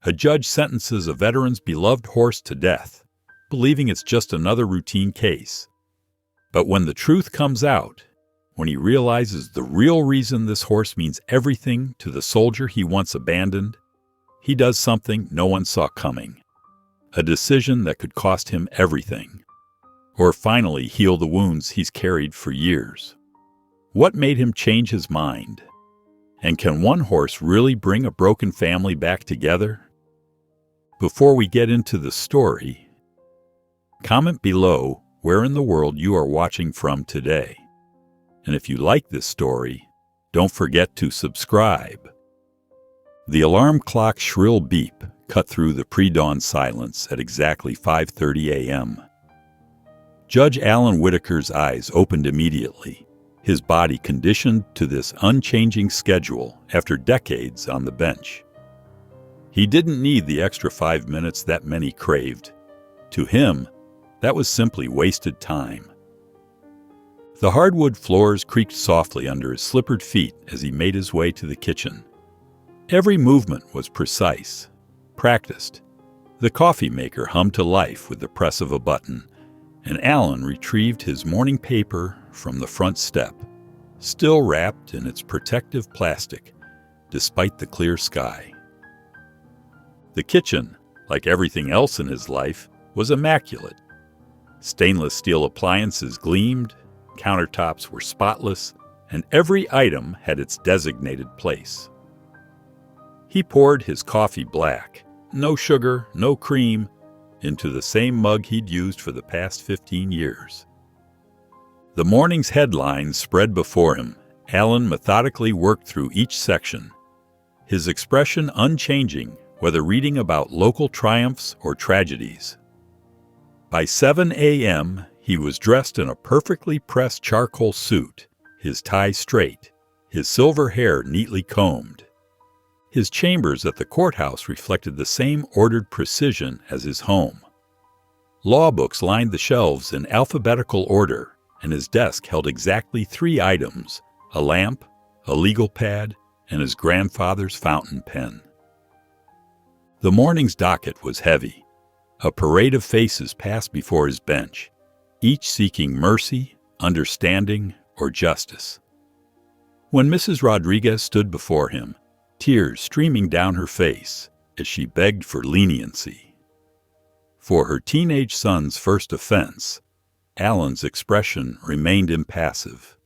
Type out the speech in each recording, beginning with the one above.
A judge sentences a veteran's beloved horse to death, believing it's just another routine case. But when the truth comes out, when he realizes the real reason this horse means everything to the soldier he once abandoned, he does something no one saw coming. A decision that could cost him everything, or finally heal the wounds he's carried for years. What made him change his mind? And can one horse really bring a broken family back together? Before we get into the story, comment below where in the world you are watching from today. And if you like this story, don't forget to subscribe. The alarm clock's shrill beep cut through the pre-dawn silence at exactly 5:30 a.m. Judge Alan Whitaker's eyes opened immediately, his body conditioned to this unchanging schedule after decades on the bench. He didn't need the extra 5 minutes that many craved. To him, that was simply wasted time. The hardwood floors creaked softly under his slippered feet as he made his way to the kitchen. Every movement was precise, practiced. The coffee maker hummed to life with the press of a button, and Alan retrieved his morning paper from the front step, still wrapped in its protective plastic, despite the clear sky. The kitchen, like everything else in his life, was immaculate. Stainless steel appliances gleamed, countertops were spotless, and every item had its designated place. He poured his coffee black, no sugar, no cream, into the same mug he'd used for the past 15 years. The morning's headlines spread before him. Alan methodically worked through each section, his expression unchanging, whether reading about local triumphs or tragedies. By 7 a.m., he was dressed in a perfectly pressed charcoal suit, his tie straight, his silver hair neatly combed. His chambers at the courthouse reflected the same ordered precision as his home. Law books lined the shelves in alphabetical order, and his desk held exactly 3 items: a lamp, a legal pad, and his grandfather's fountain pen. The morning's docket was heavy. A parade of faces passed before his bench, each seeking mercy, understanding, or justice. When Mrs. Rodriguez stood before him, tears streaming down her face as she begged for leniency. For her teenage son's first offense, Alan's expression remained impassive.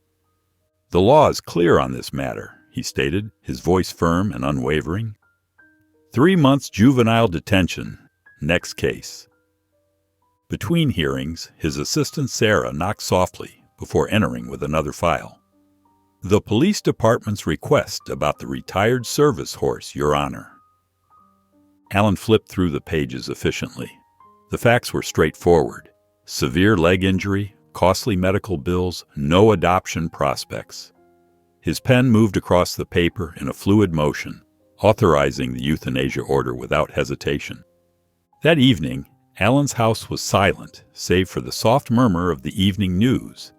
"The law is clear on this matter," he stated, his voice firm and unwavering. 3 months juvenile detention. Next case. Between hearings, his assistant Sarah knocked softly before entering with another file. "The police department's request about the retired service horse, Your Honor." Alan flipped through the pages efficiently. The facts were straightforward: severe leg injury, costly medical bills, no adoption prospects. His pen moved across the paper in a fluid motion, authorizing the euthanasia order without hesitation. That evening, Alan's house was silent, save for the soft murmur of the evening news.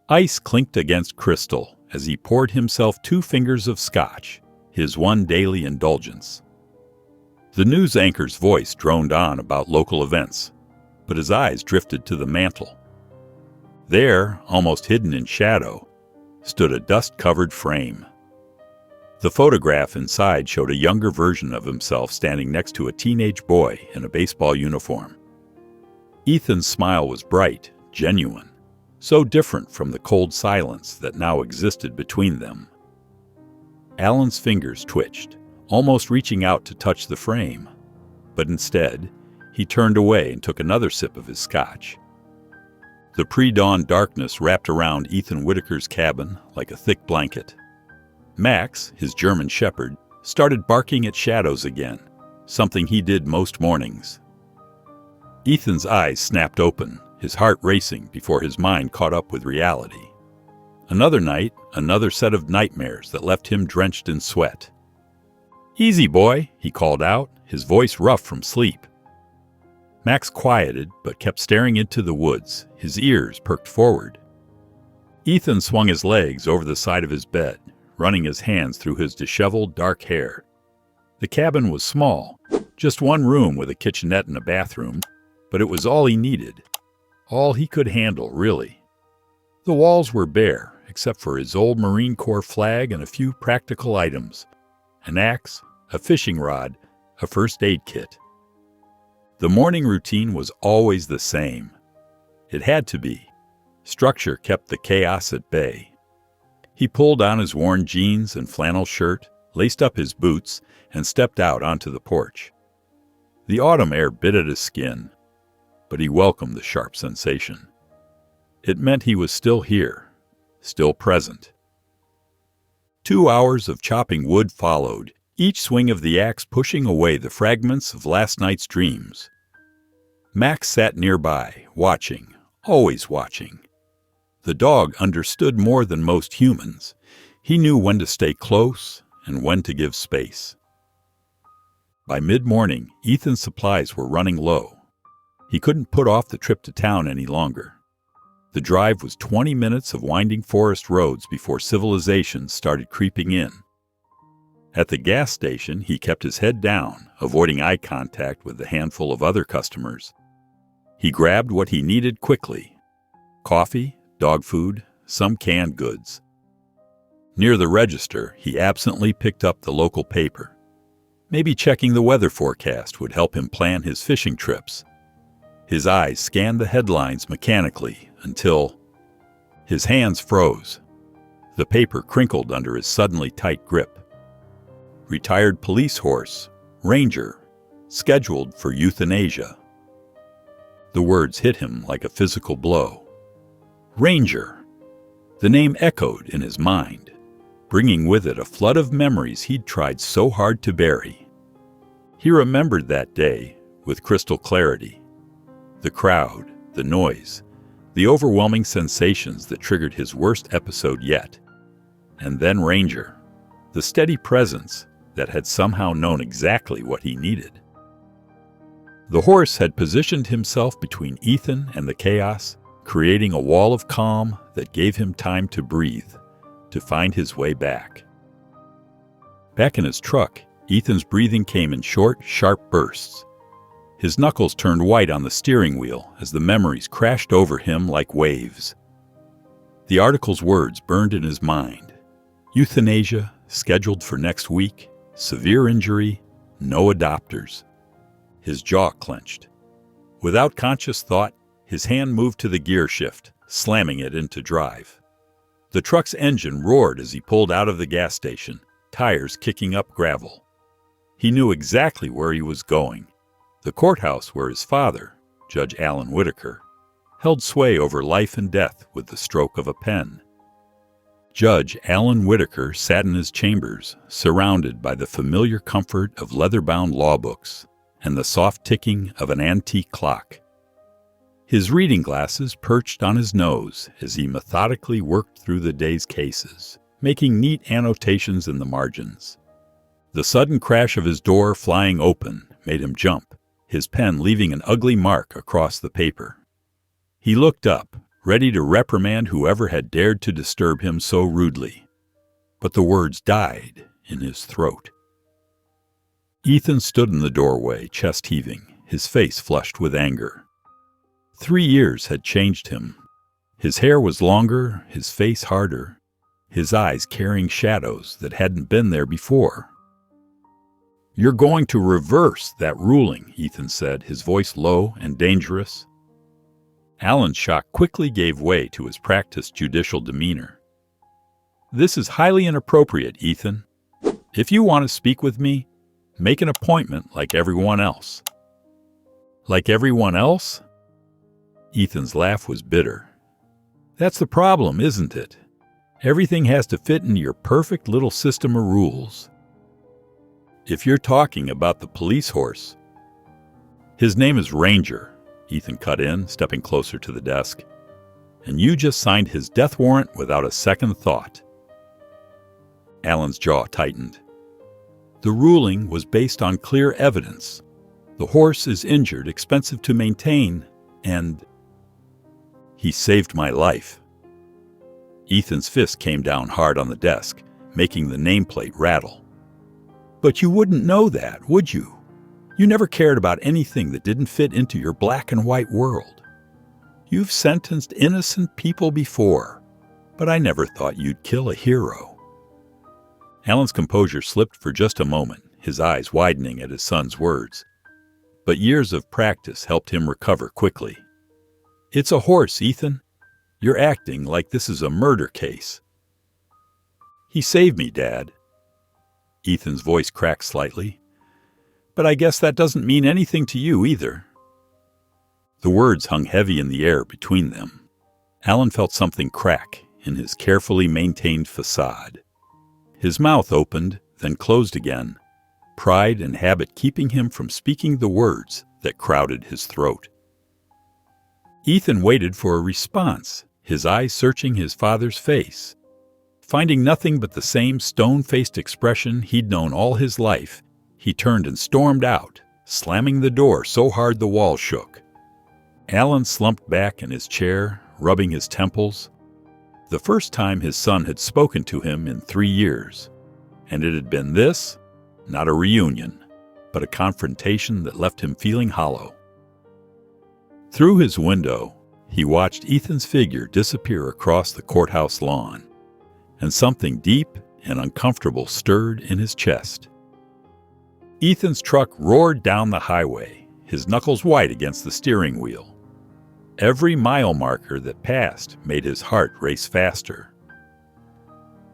Ice clinked against crystal as he poured himself 2 fingers of scotch, his one daily indulgence. The news anchor's voice droned on about local events, but his eyes drifted to the mantel. There, almost hidden in shadow, stood a dust-covered frame. The photograph inside showed a younger version of himself standing next to a teenage boy in a baseball uniform. Ethan's smile was bright, genuine, so different from the cold silence that now existed between them. Alan's fingers twitched, almost reaching out to touch the frame, but instead, he turned away and took another sip of his scotch. The pre-dawn darkness wrapped around Ethan Whitaker's cabin like a thick blanket. Max, his German shepherd, started barking at shadows again, something he did most mornings. Ethan's eyes snapped open, his heart racing before his mind caught up with reality. Another night, another set of nightmares that left him drenched in sweat. "Easy, boy," he called out, his voice rough from sleep. Max quieted, but kept staring into the woods, his ears perked forward. Ethan swung his legs over the side of his bed, running his hands through his disheveled dark hair. The cabin was small, Just one room with a kitchenette and a bathroom, but it was all he needed. All he could handle, really. The walls were bare, except for his old Marine Corps flag and a few practical items: an axe, a fishing rod, a first aid kit. The morning routine was always the same. It had to be. Structure kept the chaos at bay. He pulled on his worn jeans and flannel shirt, laced up his boots, and stepped out onto the porch. The autumn air bit at his skin, but he welcomed the sharp sensation. It meant he was still here, still present. 2 hours of chopping wood followed, each swing of the axe pushing away the fragments of last night's dreams. Max sat nearby, watching, always watching. The dog understood more than most humans. He knew when to stay close and when to give space. By mid-morning, Ethan's supplies were running low. He couldn't put off the trip to town any longer. The drive was 20 minutes of winding forest roads before civilization started creeping in. At the gas station, he kept his head down, avoiding eye contact with the handful of other customers. He grabbed what he needed quickly: coffee, dog food, some canned goods. Near the register, he absently picked up the local paper. Maybe checking the weather forecast would help him plan his fishing trips. His eyes scanned the headlines mechanically until his hands froze. The paper crinkled under his suddenly tight grip. Retired police horse, Ranger, scheduled for euthanasia. The words hit him like a physical blow. Ranger! The name echoed in his mind, bringing with it a flood of memories he'd tried so hard to bury. He remembered that day with crystal clarity. The crowd, the noise, the overwhelming sensations that triggered his worst episode yet. And then Ranger, the steady presence that had somehow known exactly what he needed. The horse had positioned himself between Ethan and the chaos, creating a wall of calm that gave him time to breathe, to find his way back. Back in his truck, Ethan's breathing came in short, sharp bursts. His knuckles turned white on the steering wheel as the memories crashed over him like waves. The article's words burned in his mind. Euthanasia, scheduled for next week, severe injury, no adopters. His jaw clenched. Without conscious thought, his hand moved to the gear shift, slamming it into drive. The truck's engine roared as he pulled out of the gas station, tires kicking up gravel. He knew exactly where he was going. The courthouse where his father, Judge Alan Whitaker, held sway over life and death with the stroke of a pen. Judge Alan Whitaker sat in his chambers, surrounded by the familiar comfort of leather-bound law books and the soft ticking of an antique clock. His reading glasses perched on his nose as he methodically worked through the day's cases, making neat annotations in the margins. The sudden crash of his door flying open made him jump, his pen leaving an ugly mark across the paper. He looked up, ready to reprimand whoever had dared to disturb him so rudely. But the words died in his throat. Ethan stood in the doorway, chest heaving, his face flushed with anger. 3 years had changed him. His hair was longer, his face harder, his eyes carrying shadows that hadn't been there before. "You're going to reverse that ruling," Ethan said, his voice low and dangerous. Alan's shock quickly gave way to his practiced judicial demeanor. "This is highly inappropriate, Ethan. If you want to speak with me, make an appointment like everyone else." "Like everyone else?" Ethan's laugh was bitter. "That's the problem, isn't it? Everything has to fit into your perfect little system of rules. If you're talking about the police horse..." "His name is Ranger," Ethan cut in, stepping closer to the desk. "And you just signed his death warrant without a second thought." Alan's jaw tightened. "The ruling was based on clear evidence. The horse is injured, expensive to maintain, and he saved my life." Ethan's fist came down hard on the desk, making the nameplate rattle. "But you wouldn't know that, would you? You never cared about anything that didn't fit into your black and white world. You've sentenced innocent people before, but I never thought you'd kill a hero." Alan's composure slipped for just a moment, his eyes widening at his son's words. But years of practice helped him recover quickly. "It's a horse, Ethan. You're acting like this is a murder case." "He saved me, Dad." Ethan's voice cracked slightly. "But I guess that doesn't mean anything to you either." The words hung heavy in the air between them. Alan felt something crack in his carefully maintained facade. His mouth opened, then closed again, pride and habit keeping him from speaking the words that crowded his throat. Ethan waited for a response, his eyes searching his father's face. Finding nothing but the same stone-faced expression he'd known all his life, he turned and stormed out, slamming the door so hard the wall shook. Alan slumped back in his chair, rubbing his temples. The first time his son had spoken to him in 3 years. And it had been this, not a reunion, but a confrontation that left him feeling hollow. Through his window, he watched Ethan's figure disappear across the courthouse lawn, and something deep and uncomfortable stirred in his chest. Ethan's truck roared down the highway, his knuckles white against the steering wheel. Every mile marker that passed made his heart race faster.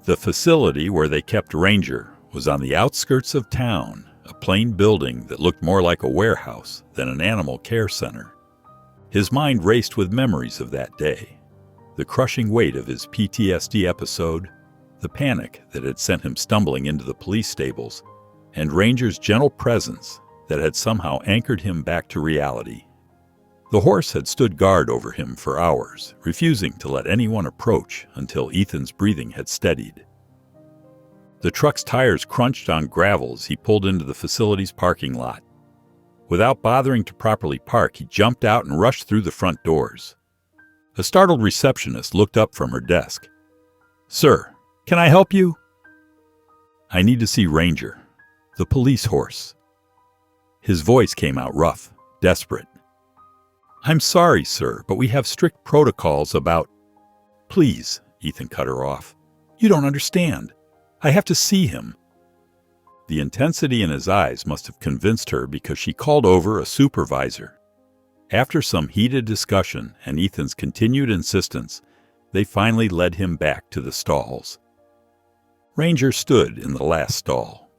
The facility where they kept Ranger was on the outskirts of town, a plain building that looked more like a warehouse than an animal care center. His mind raced with memories of that day, the crushing weight of his PTSD episode, the panic that had sent him stumbling into the police stables, and Ranger's gentle presence that had somehow anchored him back to reality. The horse had stood guard over him for hours, refusing to let anyone approach until Ethan's breathing had steadied. The truck's tires crunched on gravel as he pulled into the facility's parking lot. Without bothering to properly park, he jumped out and rushed through the front doors. A startled receptionist looked up from her desk. "Sir, can I help you?" "I need to see Ranger, the police horse." His voice came out rough, desperate. "I'm sorry, sir, but we have strict protocols about—" "Please," Ethan cut her off. "You don't understand. I have to see him." The intensity in his eyes must have convinced her because she called over a supervisor. After some heated discussion and Ethan's continued insistence, they finally led him back to the stalls. Ranger stood in the last stall,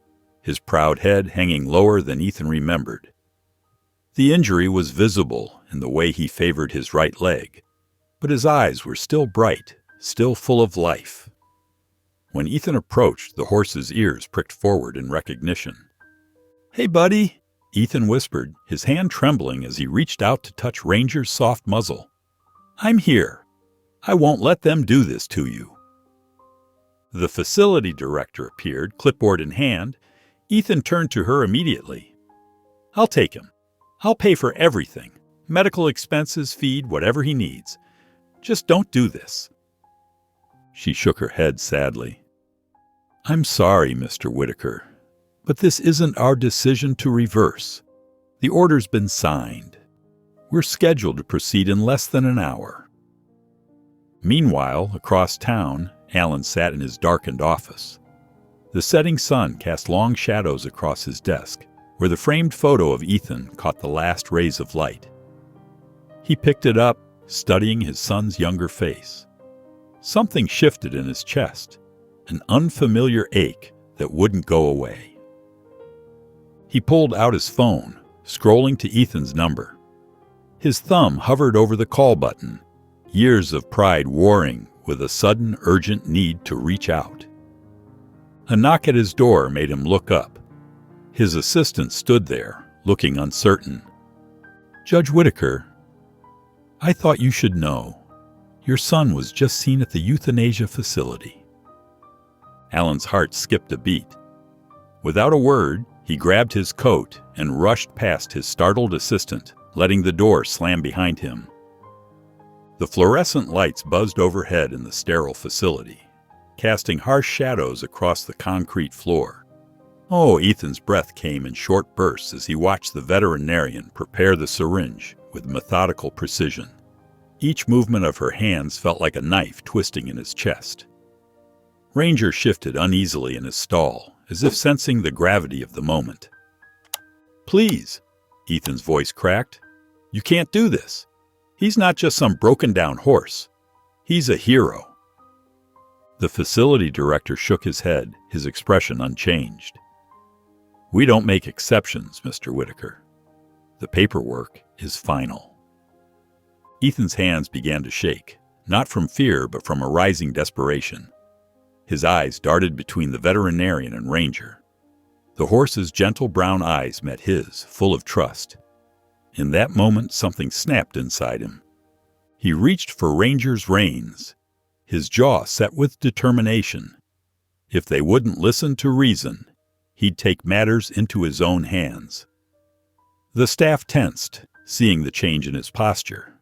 his proud head hanging lower than Ethan remembered. The injury was visible in the way he favored his right leg, but his eyes were still bright, still full of life. When Ethan approached, the horse's ears pricked forward in recognition. "Hey, buddy," Ethan whispered, his hand trembling as he reached out to touch Ranger's soft muzzle. "I'm here. I won't let them do this to you." The facility director appeared, clipboard in hand. Ethan turned to her immediately. "I'll take him. I'll pay for everything. Medical expenses, feed, whatever he needs. Just don't do this." She shook her head sadly. "I'm sorry, Mr. Whitaker, but this isn't our decision to reverse. The order's been signed. We're scheduled to proceed in less than an hour." Meanwhile, across town, Alan sat in his darkened office. The setting sun cast long shadows across his desk, where the framed photo of Ethan caught the last rays of light. He picked it up, studying his son's younger face. Something shifted in his chest, an unfamiliar ache that wouldn't go away. He pulled out his phone, scrolling to Ethan's number. His thumb hovered over the call button, years of pride warring with a sudden urgent need to reach out. A knock at his door made him look up. His assistant stood there, looking uncertain. "Judge Whitaker, I thought you should know. Your son was just seen at the euthanasia facility." Alan's heart skipped a beat. Without a word, he grabbed his coat and rushed past his startled assistant, letting the door slam behind him. The fluorescent lights buzzed overhead in the sterile facility, casting harsh shadows across the concrete floor. Oh, Ethan's breath came in short bursts as he watched the veterinarian prepare the syringe with methodical precision. Each movement of her hands felt like a knife twisting in his chest. Ranger shifted uneasily in his stall, as if sensing the gravity of the moment. "Please," Ethan's voice cracked. "You can't do this. He's not just some broken-down horse. He's a hero." The facility director shook his head, his expression unchanged. "We don't make exceptions, Mr. Whitaker. The paperwork is final." Ethan's hands began to shake, not from fear but from a rising desperation. His eyes darted between the veterinarian and Ranger. The horse's gentle brown eyes met his, full of trust. In that moment, something snapped inside him. He reached for Ranger's reins, his jaw set with determination. If they wouldn't listen to reason, he'd take matters into his own hands. The staff tensed, seeing the change in his posture.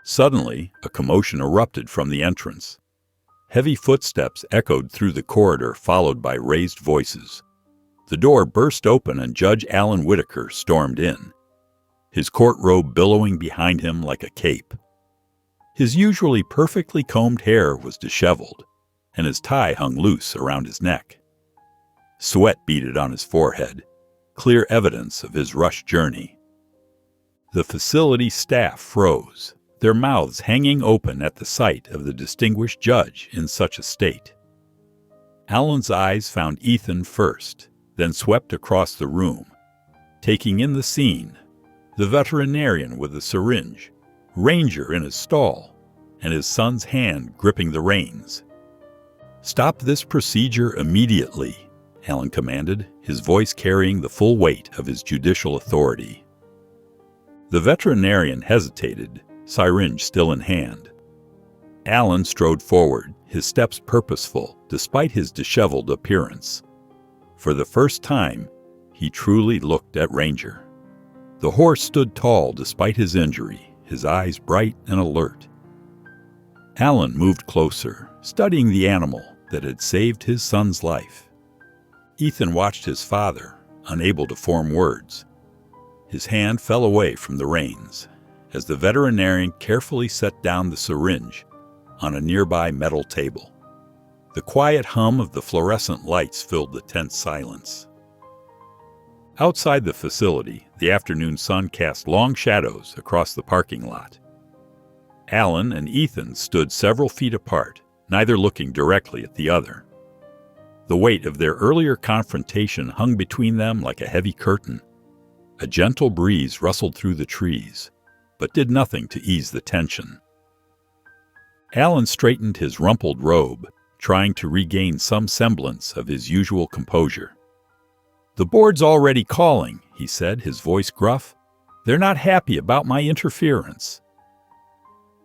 Suddenly, a commotion erupted from the entrance. Heavy footsteps echoed through the corridor, followed by raised voices. The door burst open and Judge Alan Whitaker stormed in, his court robe billowing behind him like a cape. His usually perfectly combed hair was disheveled, and his tie hung loose around his neck. Sweat beaded on his forehead, clear evidence of his rushed journey. The facility staff froze, their mouths hanging open at the sight of the distinguished judge in such a state. Alan's eyes found Ethan first, then swept across the room, taking in the scene: the veterinarian with a syringe, Ranger in his stall, and his son's hand gripping the reins. "Stop this procedure immediately," Alan commanded, his voice carrying the full weight of his judicial authority. The veterinarian hesitated, syringe still in hand. Alan strode forward, his steps purposeful, despite his disheveled appearance. For the first time, he truly looked at Ranger. The horse stood tall despite his injury, his eyes bright and alert. Alan moved closer, studying the animal that had saved his son's life. Ethan watched his father, unable to form words. His hand fell away from the reins, as the veterinarian carefully set down the syringe on a nearby metal table. The quiet hum of the fluorescent lights filled the tense silence. Outside the facility, the afternoon sun cast long shadows across the parking lot. Alan and Ethan stood several feet apart, neither looking directly at the other. The weight of their earlier confrontation hung between them like a heavy curtain. A gentle breeze rustled through the trees, but did nothing to ease the tension. Alan straightened his rumpled robe, trying to regain some semblance of his usual composure. "The board's already calling," he said, his voice gruff. "They're not happy about my interference."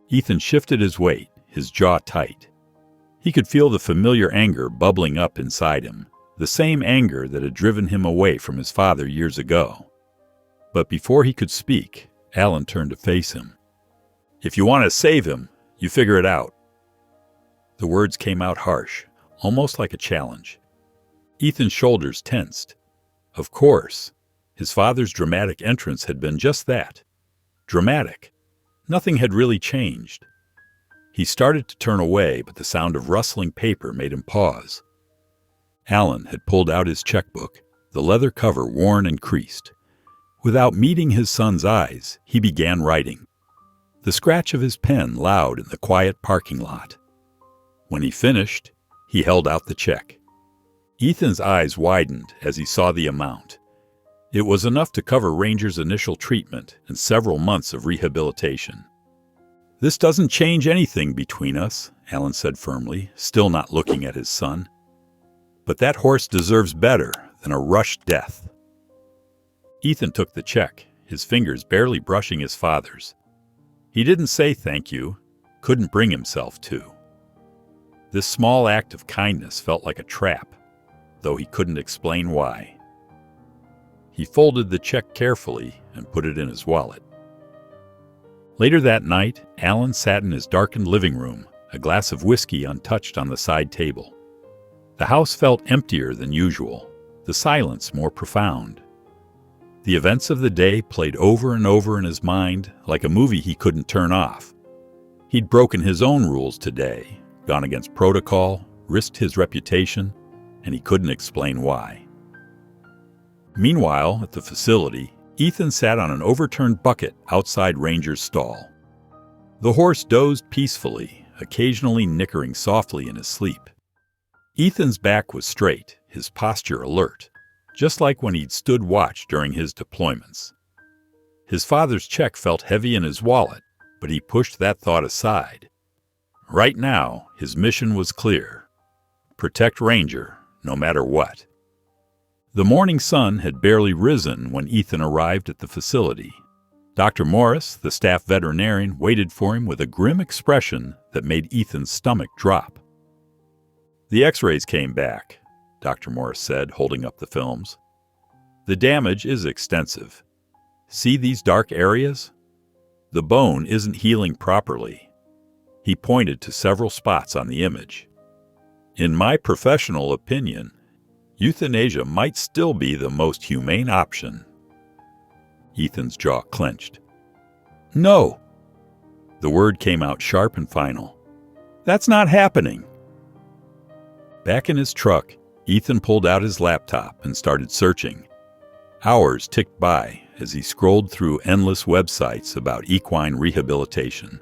Ethan shifted his weight, his jaw tight. He could feel the familiar anger bubbling up inside him, the same anger that had driven him away from his father years ago. But before he could speak, Alan turned to face him. "If you want to save him, you figure it out." The words came out harsh, almost like a challenge. Ethan's shoulders tensed. Of course, his father's dramatic entrance had been just that. Dramatic. Nothing had really changed. He started to turn away, but the sound of rustling paper made him pause. Alan had pulled out his checkbook, the leather cover worn and creased. Without meeting his son's eyes, he began writing, the scratch of his pen loud in the quiet parking lot. When he finished, he held out the check. Ethan's eyes widened as he saw the amount. It was enough to cover Ranger's initial treatment and several months of rehabilitation. "This doesn't change anything between us," Alan said firmly, still not looking at his son. "But that horse deserves better than a rushed death." Ethan took the check, his fingers barely brushing his father's. He didn't say thank you, couldn't bring himself to. This small act of kindness felt like a trap, though he couldn't explain why. He folded the check carefully and put it in his wallet. Later that night, Alan sat in his darkened living room, a glass of whiskey untouched on the side table. The house felt emptier than usual. the silence more profound. The events of the day played over and over in his mind like a movie he couldn't turn off. He'd broken his own rules today, gone against protocol, risked his reputation, and he couldn't explain why. Meanwhile, at the facility, Ethan sat on an overturned bucket outside Ranger's stall. The horse dozed peacefully, occasionally nickering softly in his sleep. Ethan's back was straight, his posture alert, just like when he'd stood watch during his deployments. His father's check felt heavy in his wallet, but he pushed that thought aside. Right now, his mission was clear: protect Ranger, no matter what. The morning sun had barely risen when Ethan arrived at the facility. Dr. Morris, the staff veterinarian, waited for him with a grim expression that made Ethan's stomach drop. "The x-rays came back," Dr. Morris said, holding up the films. "The damage is extensive. See these dark areas? The bone isn't healing properly." He pointed to several spots on the image. "In my professional opinion, euthanasia might still be the most humane option." Ethan's jaw clenched. "No!" The word came out sharp and final. "That's not happening." Back in his truck, Ethan pulled out his laptop and started searching. Hours ticked by as he scrolled through endless websites about equine rehabilitation.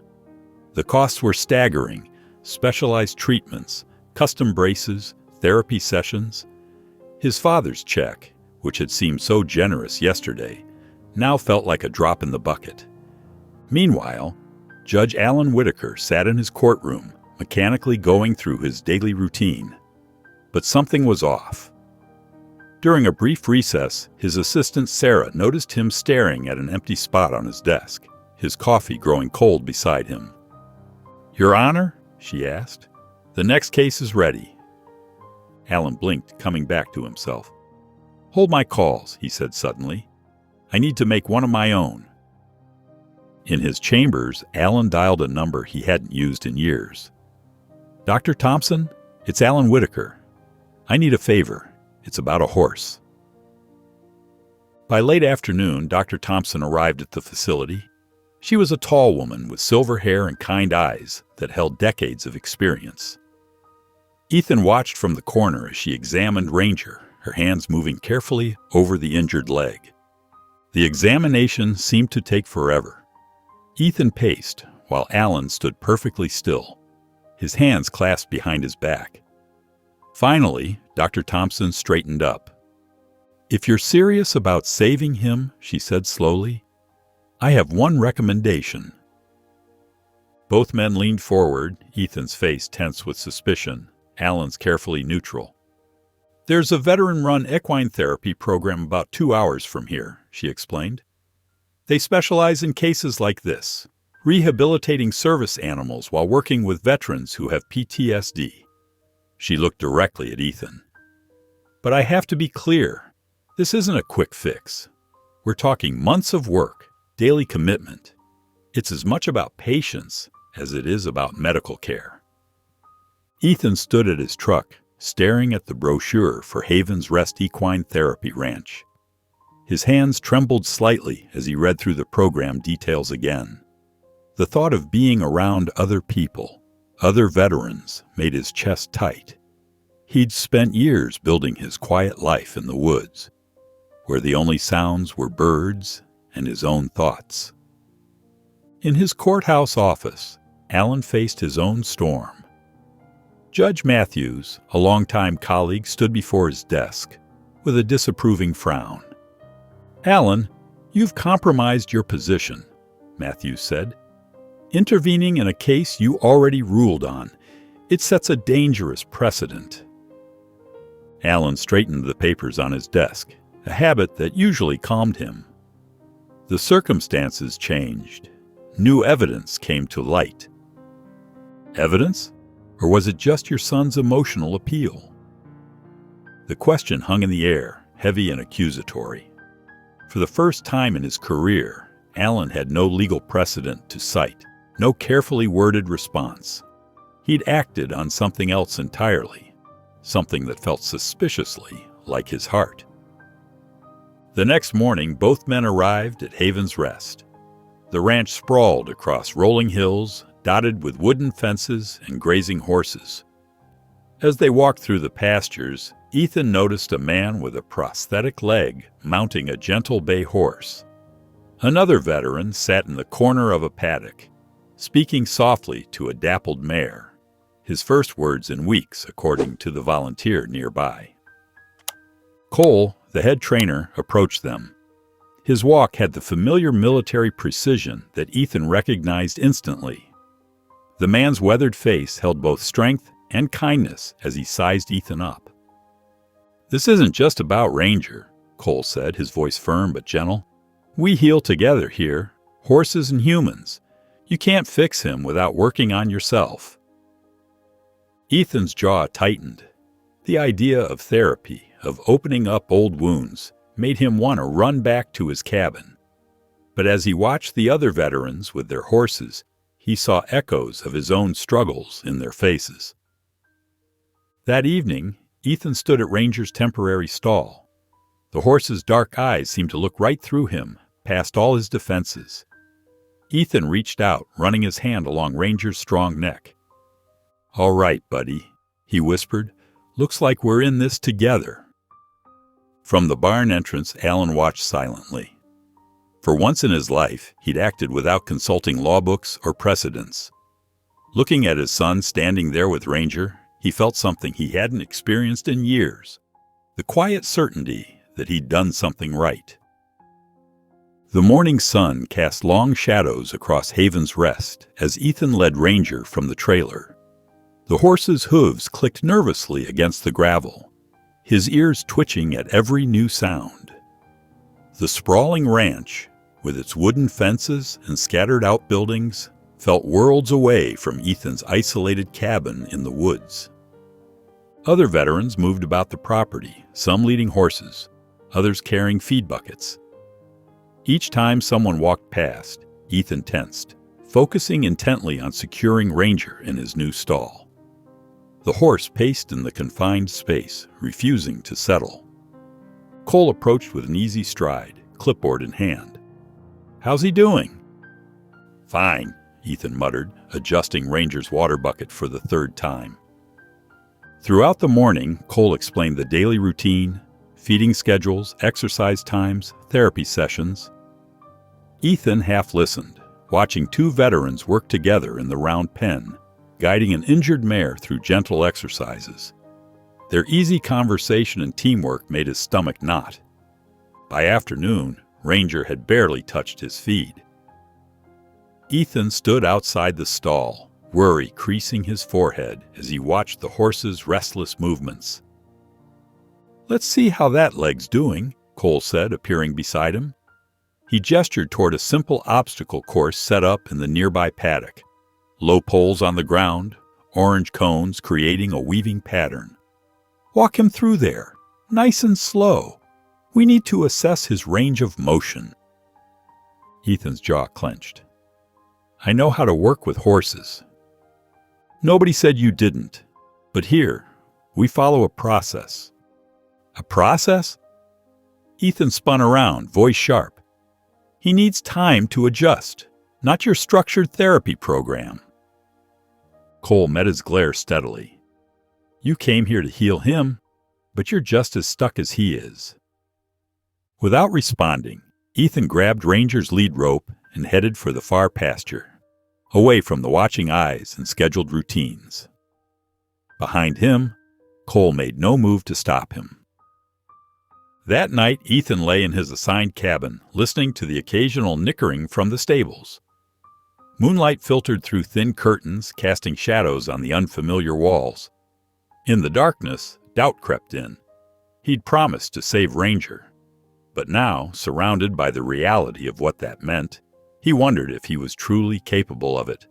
The costs were staggering: specialized treatments, custom braces, therapy sessions. His father's check, which had seemed so generous yesterday, now felt like a drop in the bucket. Meanwhile, Judge Alan Whitaker sat in his courtroom, mechanically going through his daily routine. But something was off. During a brief recess, his assistant Sarah noticed him staring at an empty spot on his desk, his coffee growing cold beside him. "Your Honor?" she asked. "The next case is ready." Alan blinked, coming back to himself. "Hold my calls," he said suddenly. "I need to make one of my own." In his chambers, Alan dialed a number he hadn't used in years. "Dr. Thompson, it's Alan Whitaker. I need a favor. It's about a horse." By late afternoon, Dr. Thompson arrived at the facility. She was a tall woman with silver hair and kind eyes that held decades of experience. Ethan watched from the corner as she examined Ranger, her hands moving carefully over the injured leg. The examination seemed to take forever. Ethan paced, while Alan stood perfectly still, his hands clasped behind his back. Finally, Dr. Thompson straightened up. "If you're serious about saving him," she said slowly, "I have one recommendation." Both men leaned forward, Ethan's face tense with suspicion, Alan's carefully neutral. "There's a veteran-run equine therapy program about 2 hours from here," she explained. "They specialize in cases like this, rehabilitating service animals while working with veterans who have PTSD. She looked directly at Ethan. "But I have to be clear. This isn't a quick fix. We're talking months of work, daily commitment. It's as much about patience as it is about medical care." Ethan stood at his truck, staring at the brochure for Haven's Rest Equine Therapy Ranch. His hands trembled slightly as he read through the program details again. The thought of being around other people, other veterans, made his chest tight. He'd spent years building his quiet life in the woods, where the only sounds were birds and his own thoughts. In his courthouse office, Alan faced his own storm. Judge Matthews, a longtime colleague, stood before his desk with a disapproving frown. "Alan, you've compromised your position," Matthews said. "Intervening in a case you already ruled on, it sets a dangerous precedent." Alan straightened the papers on his desk, a habit that usually calmed him. The circumstances changed. New evidence came to light. Evidence? Or was it just your son's emotional appeal? The question hung in the air, heavy and accusatory. For the first time in his career, Alan had no legal precedent to cite, no carefully worded response. He'd acted on something else entirely, something that felt suspiciously like his heart. The next morning, both men arrived at Haven's Rest. The ranch sprawled across rolling hills, dotted with wooden fences and grazing horses. As they walked through the pastures, Ethan noticed a man with a prosthetic leg mounting a gentle bay horse. Another veteran sat in the corner of a paddock, speaking softly to a dappled mare, his first words in weeks, according to the volunteer nearby. Cole, the head trainer, approached them. His walk had the familiar military precision that Ethan recognized instantly. The man's weathered face held both strength and kindness as he sized Ethan up. "This isn't just about Ranger," Cole said, his voice firm but gentle. "We heal together here, horses and humans. You can't fix him without working on yourself." Ethan's jaw tightened. The idea of therapy, of opening up old wounds, made him want to run back to his cabin. But as he watched the other veterans with their horses, he saw echoes of his own struggles in their faces. That evening, Ethan stood at Ranger's temporary stall. The horse's dark eyes seemed to look right through him, past all his defenses. Ethan reached out, running his hand along Ranger's strong neck. "All right, buddy," he whispered. "Looks like we're in this together." From the barn entrance, Alan watched silently. For once in his life, he'd acted without consulting law books or precedents. Looking at his son standing there with Ranger, he felt something he hadn't experienced in years, the quiet certainty that he'd done something right. The morning sun cast long shadows across Haven's Rest as Ethan led Ranger from the trailer. The horse's hooves clicked nervously against the gravel, his ears twitching at every new sound. The sprawling ranch, with its wooden fences and scattered outbuildings, felt worlds away from Ethan's isolated cabin in the woods. Other veterans moved about the property, some leading horses, others carrying feed buckets. Each time someone walked past, Ethan tensed, focusing intently on securing Ranger in his new stall. The horse paced in the confined space, refusing to settle. Cole approached with an easy stride, clipboard in hand. "How's he doing?" "Fine," Ethan muttered, adjusting Ranger's water bucket for the third time. Throughout the morning, Cole explained the daily routine, feeding schedules, exercise times, therapy sessions. Ethan half listened, watching two veterans work together in the round pen, guiding an injured mare through gentle exercises. Their easy conversation and teamwork made his stomach knot. By afternoon, Ranger had barely touched his feed. Ethan stood outside the stall, worry creasing his forehead as he watched the horse's restless movements. "Let's see how that leg's doing," Cole said, appearing beside him. He gestured toward a simple obstacle course set up in the nearby paddock. Low poles on the ground, orange cones creating a weaving pattern. "Walk him through there, nice and slow. We need to assess his range of motion." Ethan's jaw clenched. "I know how to work with horses." "Nobody said you didn't. But here, we follow a process." "A process?" Ethan spun around, voice sharp. "He needs time to adjust, not your structured therapy program." Cole met his glare steadily. "You came here to heal him, but you're just as stuck as he is." Without responding, Ethan grabbed Ranger's lead rope and headed for the far pasture, away from the watching eyes and scheduled routines. Behind him, Cole made no move to stop him. That night, Ethan lay in his assigned cabin, listening to the occasional nickering from the stables. Moonlight filtered through thin curtains, casting shadows on the unfamiliar walls. In the darkness, doubt crept in. He'd promised to save Ranger. But now, surrounded by the reality of what that meant, he wondered if he was truly capable of it.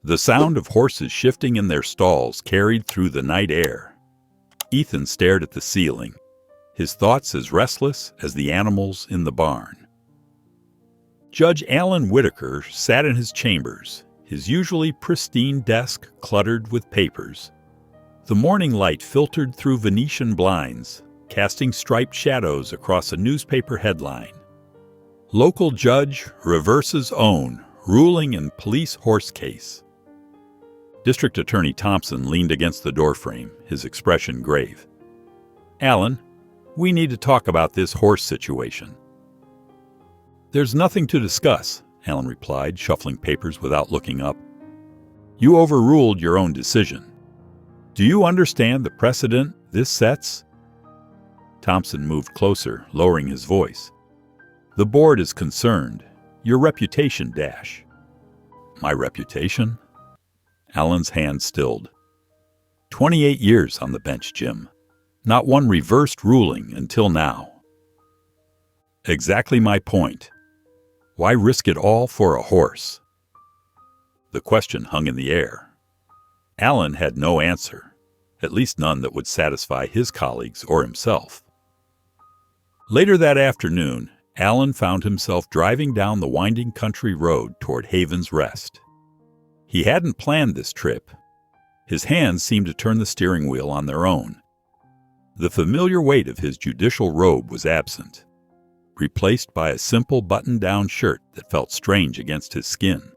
The sound of horses shifting in their stalls carried through the night air. Ethan stared at the ceiling, his thoughts as restless as the animals in the barn. Judge Alan Whitaker sat in his chambers, his usually pristine desk cluttered with papers. The morning light filtered through Venetian blinds, casting striped shadows across a newspaper headline. Local judge reverses own, ruling in police horse case. District Attorney Thompson leaned against the doorframe, his expression grave. "Alan, we need to talk about this horse situation." "There's nothing to discuss," Alan replied, shuffling papers without looking up. "You overruled your own decision. Do you understand the precedent this sets?" Thompson moved closer, lowering his voice. "The board is concerned. Your reputation, Dash." "My reputation?" Alan's hand stilled. 28 years on the bench, Jim. Not one reversed ruling until now." "Exactly my point. Why risk it all for a horse?" The question hung in the air. Alan had no answer, at least none that would satisfy his colleagues or himself. Later that afternoon, Alan found himself driving down the winding country road toward Haven's Rest. He hadn't planned this trip. His hands seemed to turn the steering wheel on their own. The familiar weight of his judicial robe was absent, replaced by a simple button-down shirt that felt strange against his skin.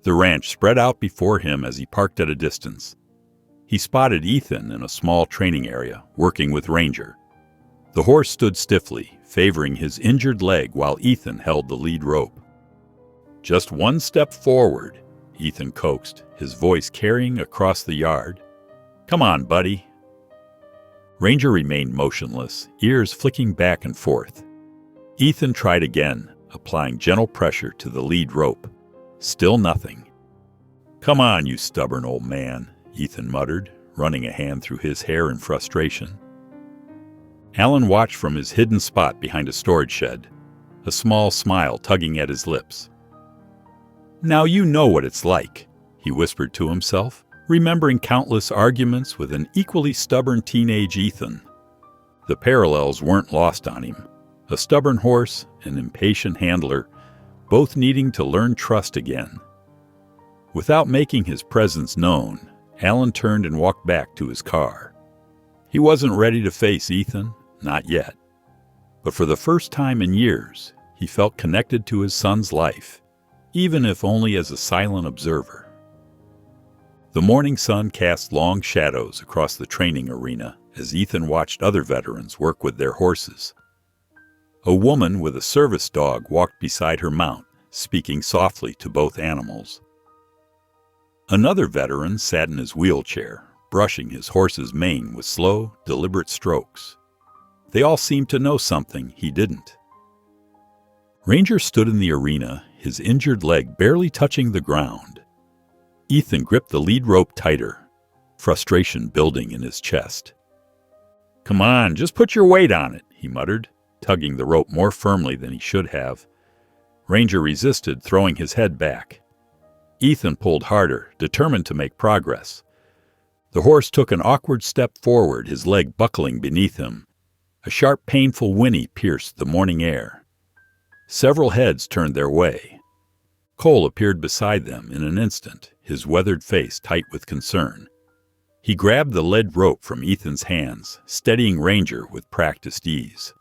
The ranch spread out before him as he parked at a distance. He spotted Ethan in a small training area, working with Ranger. The horse stood stiffly, favoring his injured leg while Ethan held the lead rope. "Just one step forward," Ethan coaxed, his voice carrying across the yard. "Come on, buddy." Ranger remained motionless, ears flicking back and forth. Ethan tried again, applying gentle pressure to the lead rope. Still nothing. "Come on, you stubborn old man," Ethan muttered, running a hand through his hair in frustration. Alan watched from his hidden spot behind a storage shed, a small smile tugging at his lips. "Now you know what it's like," he whispered to himself, remembering countless arguments with an equally stubborn teenage Ethan. The parallels weren't lost on him. A stubborn horse, an impatient handler, both needing to learn trust again. Without making his presence known, Alan turned and walked back to his car. He wasn't ready to face Ethan, not yet. But for the first time in years, he felt connected to his son's life, even if only as a silent observer. The morning sun cast long shadows across the training arena as Ethan watched other veterans work with their horses. A woman with a service dog walked beside her mount, speaking softly to both animals. Another veteran sat in his wheelchair, brushing his horse's mane with slow, deliberate strokes. They all seemed to know something he didn't. Ranger stood in the arena, his injured leg barely touching the ground. Ethan gripped the lead rope tighter, frustration building in his chest. "Come on, just put your weight on it," he muttered, tugging the rope more firmly than he should have. Ranger resisted, throwing his head back. Ethan pulled harder, determined to make progress. The horse took an awkward step forward, his leg buckling beneath him. A sharp, painful whinny pierced the morning air. Several heads turned their way. Cole appeared beside them in an instant, his weathered face tight with concern. He grabbed the lead rope from Ethan's hands, steadying Ranger with practiced ease.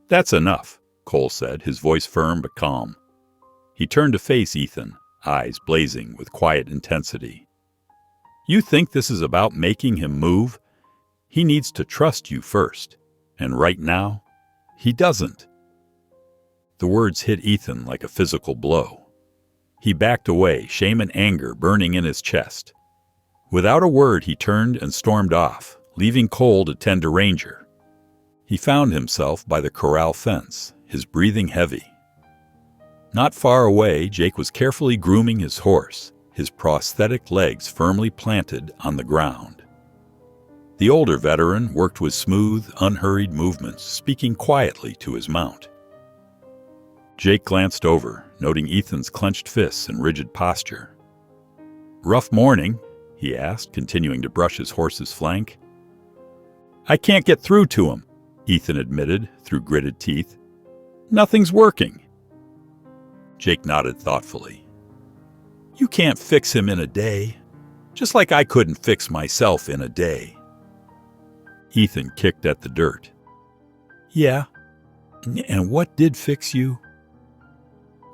"That's enough," Cole said, his voice firm but calm. He turned to face Ethan, eyes blazing with quiet intensity. "You think this is about making him move? He needs to trust you first. And right now, he doesn't." The words hit Ethan like a physical blow. He backed away, shame and anger burning in his chest. Without a word, he turned and stormed off, leaving Cole to tend to Ranger. He found himself by the corral fence, his breathing heavy. Not far away, Jake was carefully grooming his horse, his prosthetic legs firmly planted on the ground. The older veteran worked with smooth, unhurried movements, speaking quietly to his mount. Jake glanced over, noting Ethan's clenched fists and rigid posture. "Rough morning?" he asked, continuing to brush his horse's flank. "I can't get through to him," Ethan admitted through gritted teeth. "Nothing's working." Jake nodded thoughtfully. "You can't fix him in a day, just like I couldn't fix myself in a day." Ethan kicked at the dirt. Yeah, and what did fix you?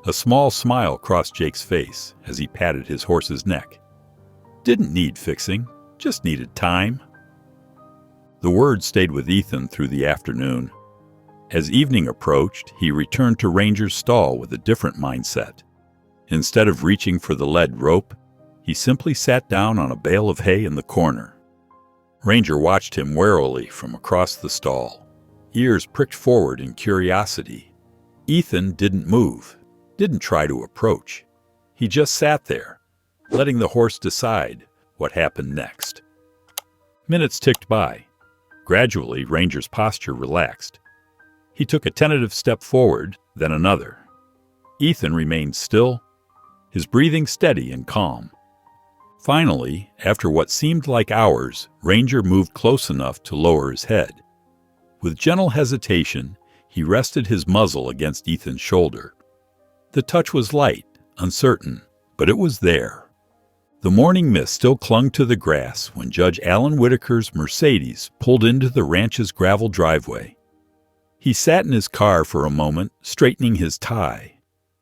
A small smile crossed Jake's face as he patted his horse's neck. Didn't need fixing, just needed time. The words stayed with Ethan through the afternoon. As evening approached, he returned to Ranger's stall with a different mindset. Instead of reaching for the lead rope, he simply sat down on a bale of hay in the corner. Ranger watched him warily from across the stall, ears pricked forward in curiosity. Ethan didn't move, didn't try to approach. He just sat there, letting the horse decide what happened next. Minutes ticked by. Gradually, Ranger's posture relaxed. He took a tentative step forward, then another. Ethan remained still, his breathing steady and calm. Finally, after what seemed like hours, Ranger moved close enough to lower his head. With gentle hesitation, he rested his muzzle against Ethan's shoulder. The touch was light, uncertain, but it was there. The morning mist still clung to the grass when Judge Alan Whitaker's Mercedes pulled into the ranch's gravel driveway. He sat in his car for a moment, straightening his tie,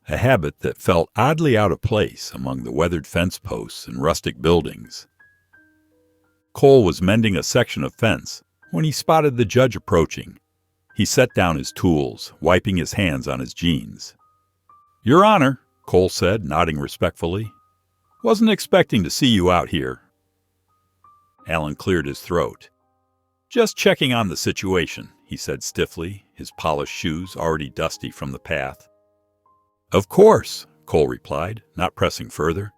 a habit that felt oddly out of place among the weathered fence posts and rustic buildings. Cole was mending a section of fence when he spotted the judge approaching. He set down his tools, wiping his hands on his jeans. "Your Honor," Cole said, nodding respectfully. "Wasn't expecting to see you out here." Alan cleared his throat. "Just checking on the situation," he said stiffly, his polished shoes already dusty from the path. "Of course," Cole replied, not pressing further.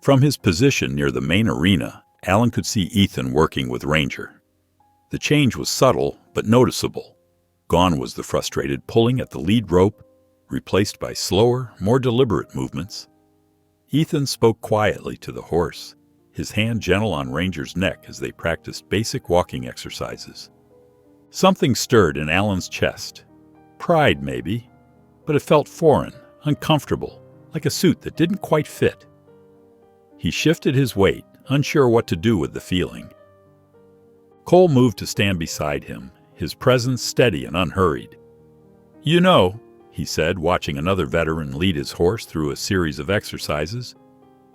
From his position near the main arena, Alan could see Ethan working with Ranger. The change was subtle but noticeable. Gone was the frustrated pulling at the lead rope, replaced by slower, more deliberate movements. Ethan spoke quietly to the horse, his hand gentle on Ranger's neck as they practiced basic walking exercises. Something stirred in Alan's chest. Pride, maybe, but it felt foreign, uncomfortable, like a suit that didn't quite fit. He shifted his weight, unsure what to do with the feeling. Cole moved to stand beside him, his presence steady and unhurried. "You know," he said, watching another veteran lead his horse through a series of exercises,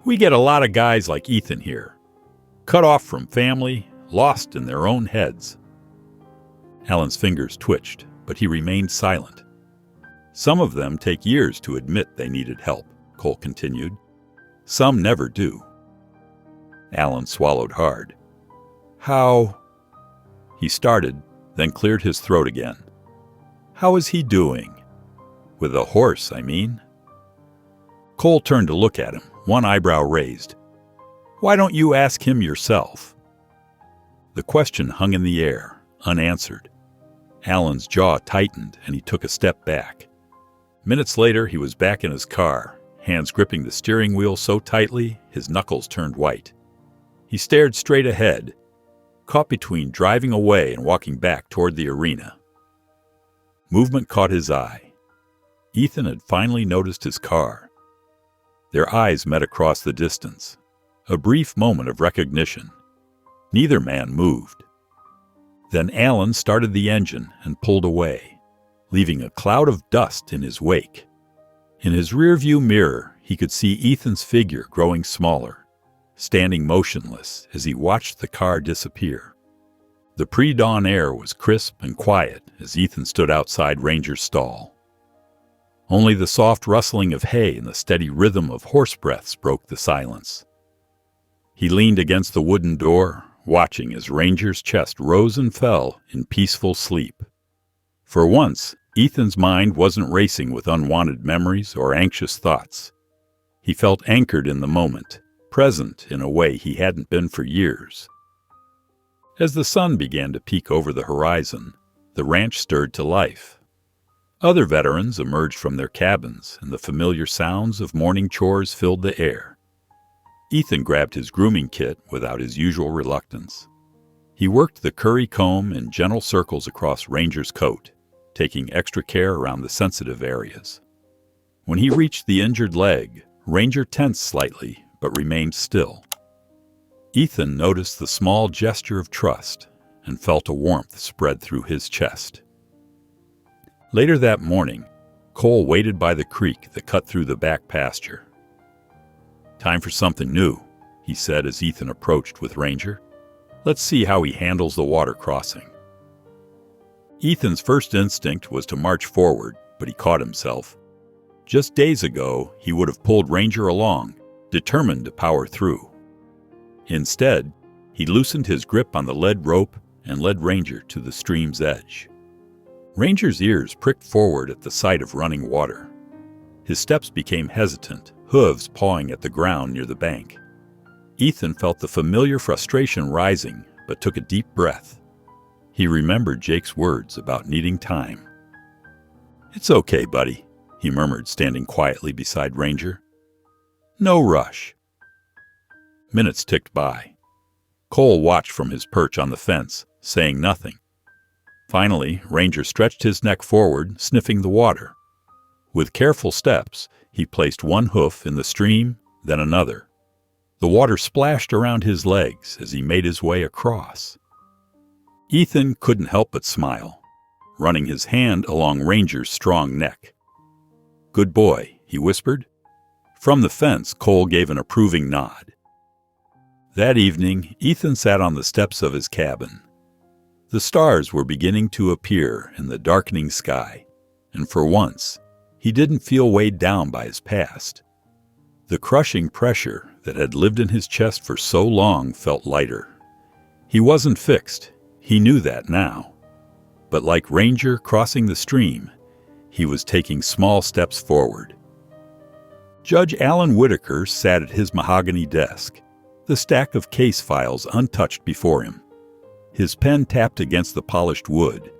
"we get a lot of guys like Ethan here, cut off from family, lost in their own heads." Alan's fingers twitched, but he remained silent. "Some of them take years to admit they needed help," Cole continued. "Some never do." Alan swallowed hard. "How?" He started, then cleared his throat again. "How is he doing? With a horse, I mean." Cole turned to look at him, one eyebrow raised. "Why don't you ask him yourself?" The question hung in the air, unanswered. Alan's jaw tightened and he took a step back. Minutes later, he was back in his car, hands gripping the steering wheel so tightly his knuckles turned white. He stared straight ahead, caught between driving away and walking back toward the arena. Movement caught his eye. Ethan had finally noticed his car. Their eyes met across the distance, a brief moment of recognition. Neither man moved. Then Alan started the engine and pulled away, leaving a cloud of dust in his wake. In his rearview mirror, he could see Ethan's figure growing smaller, standing motionless as he watched the car disappear. The pre-dawn air was crisp and quiet as Ethan stood outside Ranger's stall. Only the soft rustling of hay and the steady rhythm of horse breaths broke the silence. He leaned against the wooden door, watching as Ranger's chest rose and fell in peaceful sleep. For once, Ethan's mind wasn't racing with unwanted memories or anxious thoughts. He felt anchored in the moment, present in a way he hadn't been for years. As the sun began to peek over the horizon, the ranch stirred to life. Other veterans emerged from their cabins, and the familiar sounds of morning chores filled the air. Ethan grabbed his grooming kit without his usual reluctance. He worked the curry comb in gentle circles across Ranger's coat, taking extra care around the sensitive areas. When he reached the injured leg, Ranger tensed slightly but remained still. Ethan noticed the small gesture of trust, and felt a warmth spread through his chest. Later that morning, Cole waited by the creek that cut through the back pasture. "Time for something new," he said as Ethan approached with Ranger. "Let's see how he handles the water crossing." Ethan's first instinct was to march forward, but he caught himself. Just days ago, he would have pulled Ranger along, determined to power through. Instead, he loosened his grip on the lead rope and led Ranger to the stream's edge. Ranger's ears pricked forward at the sight of running water. His steps became hesitant, hooves pawing at the ground near the bank. Ethan felt the familiar frustration rising, but took a deep breath. He remembered Jake's words about needing time. "It's okay, buddy," he murmured, standing quietly beside Ranger. "No rush." Minutes ticked by. Cole watched from his perch on the fence, saying nothing. Finally, Ranger stretched his neck forward, sniffing the water. With careful steps, he placed one hoof in the stream, then another. The water splashed around his legs as he made his way across. Ethan couldn't help but smile, running his hand along Ranger's strong neck. "Good boy," he whispered. From the fence, Cole gave an approving nod. That evening, Ethan sat on the steps of his cabin. The stars were beginning to appear in the darkening sky, and for once, he didn't feel weighed down by his past. The crushing pressure that had lived in his chest for so long felt lighter. He wasn't fixed, he knew that now. But like Ranger crossing the stream, he was taking small steps forward. Judge Alan Whitaker sat at his mahogany desk, the stack of case files untouched before him. His pen tapped against the polished wood,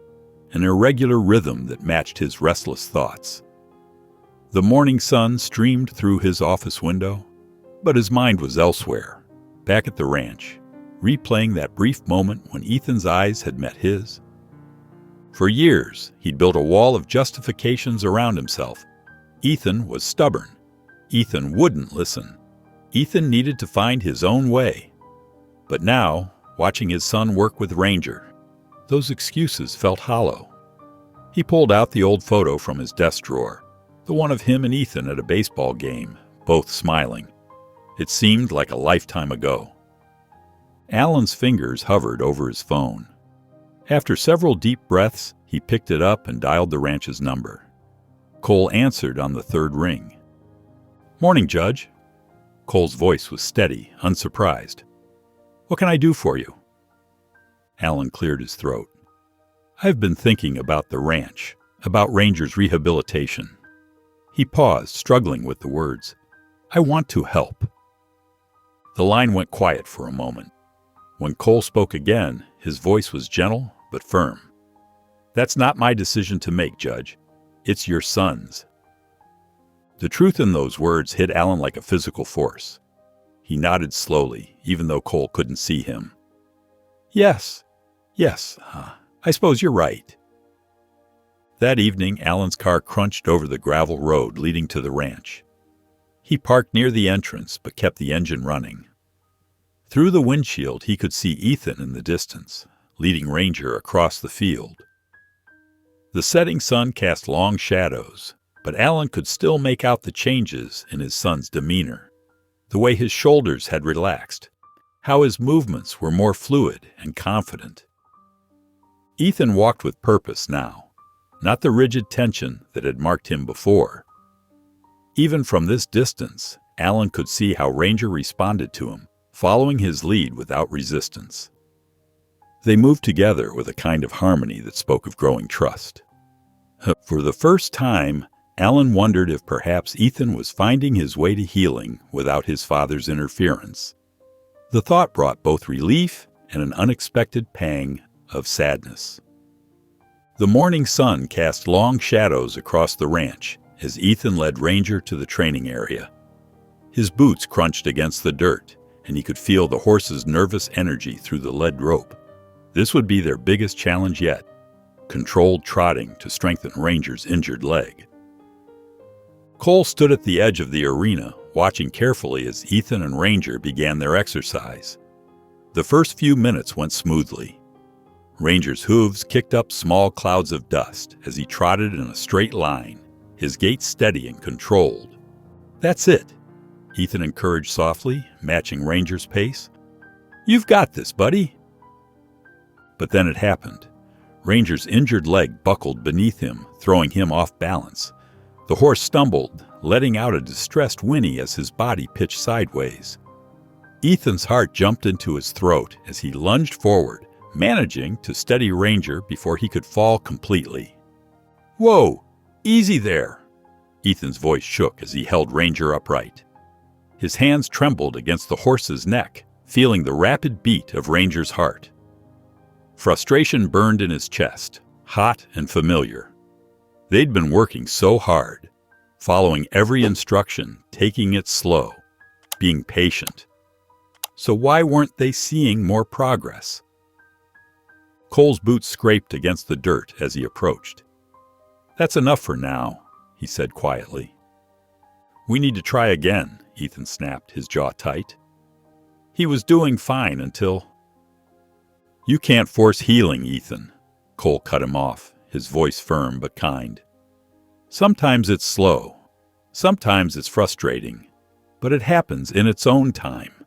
an irregular rhythm that matched his restless thoughts. The morning sun streamed through his office window, but his mind was elsewhere, back at the ranch, replaying that brief moment when Ethan's eyes had met his. For years, he'd built a wall of justifications around himself. Ethan was stubborn. Ethan wouldn't listen. Ethan needed to find his own way. But now, watching his son work with Ranger, those excuses felt hollow. He pulled out the old photo from his desk drawer, the one of him and Ethan at a baseball game, both smiling. It seemed like a lifetime ago. Alan's fingers hovered over his phone. After several deep breaths, he picked it up and dialed the ranch's number. Cole answered on the third ring. "Morning, Judge." Cole's voice was steady, unsurprised. "What can I do for you?" Alan cleared his throat. "I've been thinking about the ranch, about Ranger's rehabilitation." He paused, struggling with the words. "I want to help." The line went quiet for a moment. When Cole spoke again, his voice was gentle but firm. "That's not my decision to make, Judge. It's your son's." The truth in those words hit Alan like a physical force. He nodded slowly, even though Cole couldn't see him. Yes, I suppose you're right." That evening, Alan's car crunched over the gravel road leading to the ranch. He parked near the entrance, but kept the engine running. Through the windshield, he could see Ethan in the distance, leading Ranger across the field. The setting sun cast long shadows, but Alan could still make out the changes in his son's demeanor. The way his shoulders had relaxed, how his movements were more fluid and confident. Ethan walked with purpose now, not the rigid tension that had marked him before. Even from this distance, Alan could see how Ranger responded to him, following his lead without resistance. They moved together with a kind of harmony that spoke of growing trust. For the first time, Alan wondered if perhaps Ethan was finding his way to healing without his father's interference. The thought brought both relief and an unexpected pang of sadness. The morning sun cast long shadows across the ranch as Ethan led Ranger to the training area. His boots crunched against the dirt, and he could feel the horse's nervous energy through the lead rope. This would be their biggest challenge yet, controlled trotting to strengthen Ranger's injured leg. Cole stood at the edge of the arena, watching carefully as Ethan and Ranger began their exercise. The first few minutes went smoothly. Ranger's hooves kicked up small clouds of dust as he trotted in a straight line, his gait steady and controlled. "That's it," Ethan encouraged softly, matching Ranger's pace. "You've got this, buddy." But then it happened. Ranger's injured leg buckled beneath him, throwing him off balance. The horse stumbled, letting out a distressed whinny as his body pitched sideways. Ethan's heart jumped into his throat as he lunged forward, managing to steady Ranger before he could fall completely. "Whoa! Easy there!" Ethan's voice shook as he held Ranger upright. His hands trembled against the horse's neck, feeling the rapid beat of Ranger's heart. Frustration burned in his chest, hot and familiar. They'd been working so hard, following every instruction, taking it slow, being patient. So why weren't they seeing more progress? Cole's boots scraped against the dirt as he approached. "That's enough for now," he said quietly. "We need to try again," Ethan snapped, his jaw tight. He was doing fine until... "You can't force healing, Ethan," Cole cut him off, his voice firm but kind. "Sometimes it's slow. Sometimes it's frustrating. But it happens in its own time."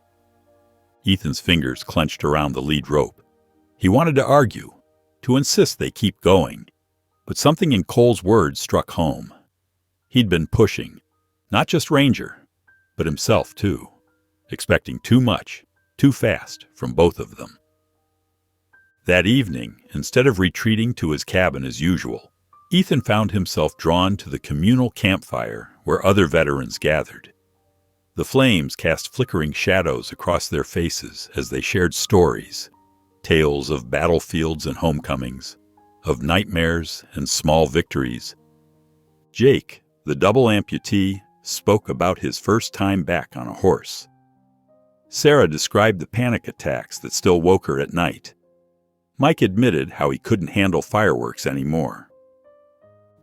Ethan's fingers clenched around the lead rope. He wanted to argue, to insist they keep going. But something in Cole's words struck home. He'd been pushing, not just Ranger, but himself too, expecting too much, too fast from both of them. That evening, instead of retreating to his cabin as usual, Ethan found himself drawn to the communal campfire where other veterans gathered. The flames cast flickering shadows across their faces as they shared stories, tales of battlefields and homecomings, of nightmares and small victories. Jake, the double amputee, spoke about his first time back on a horse. Sarah described the panic attacks that still woke her at night. Mike admitted how he couldn't handle fireworks anymore.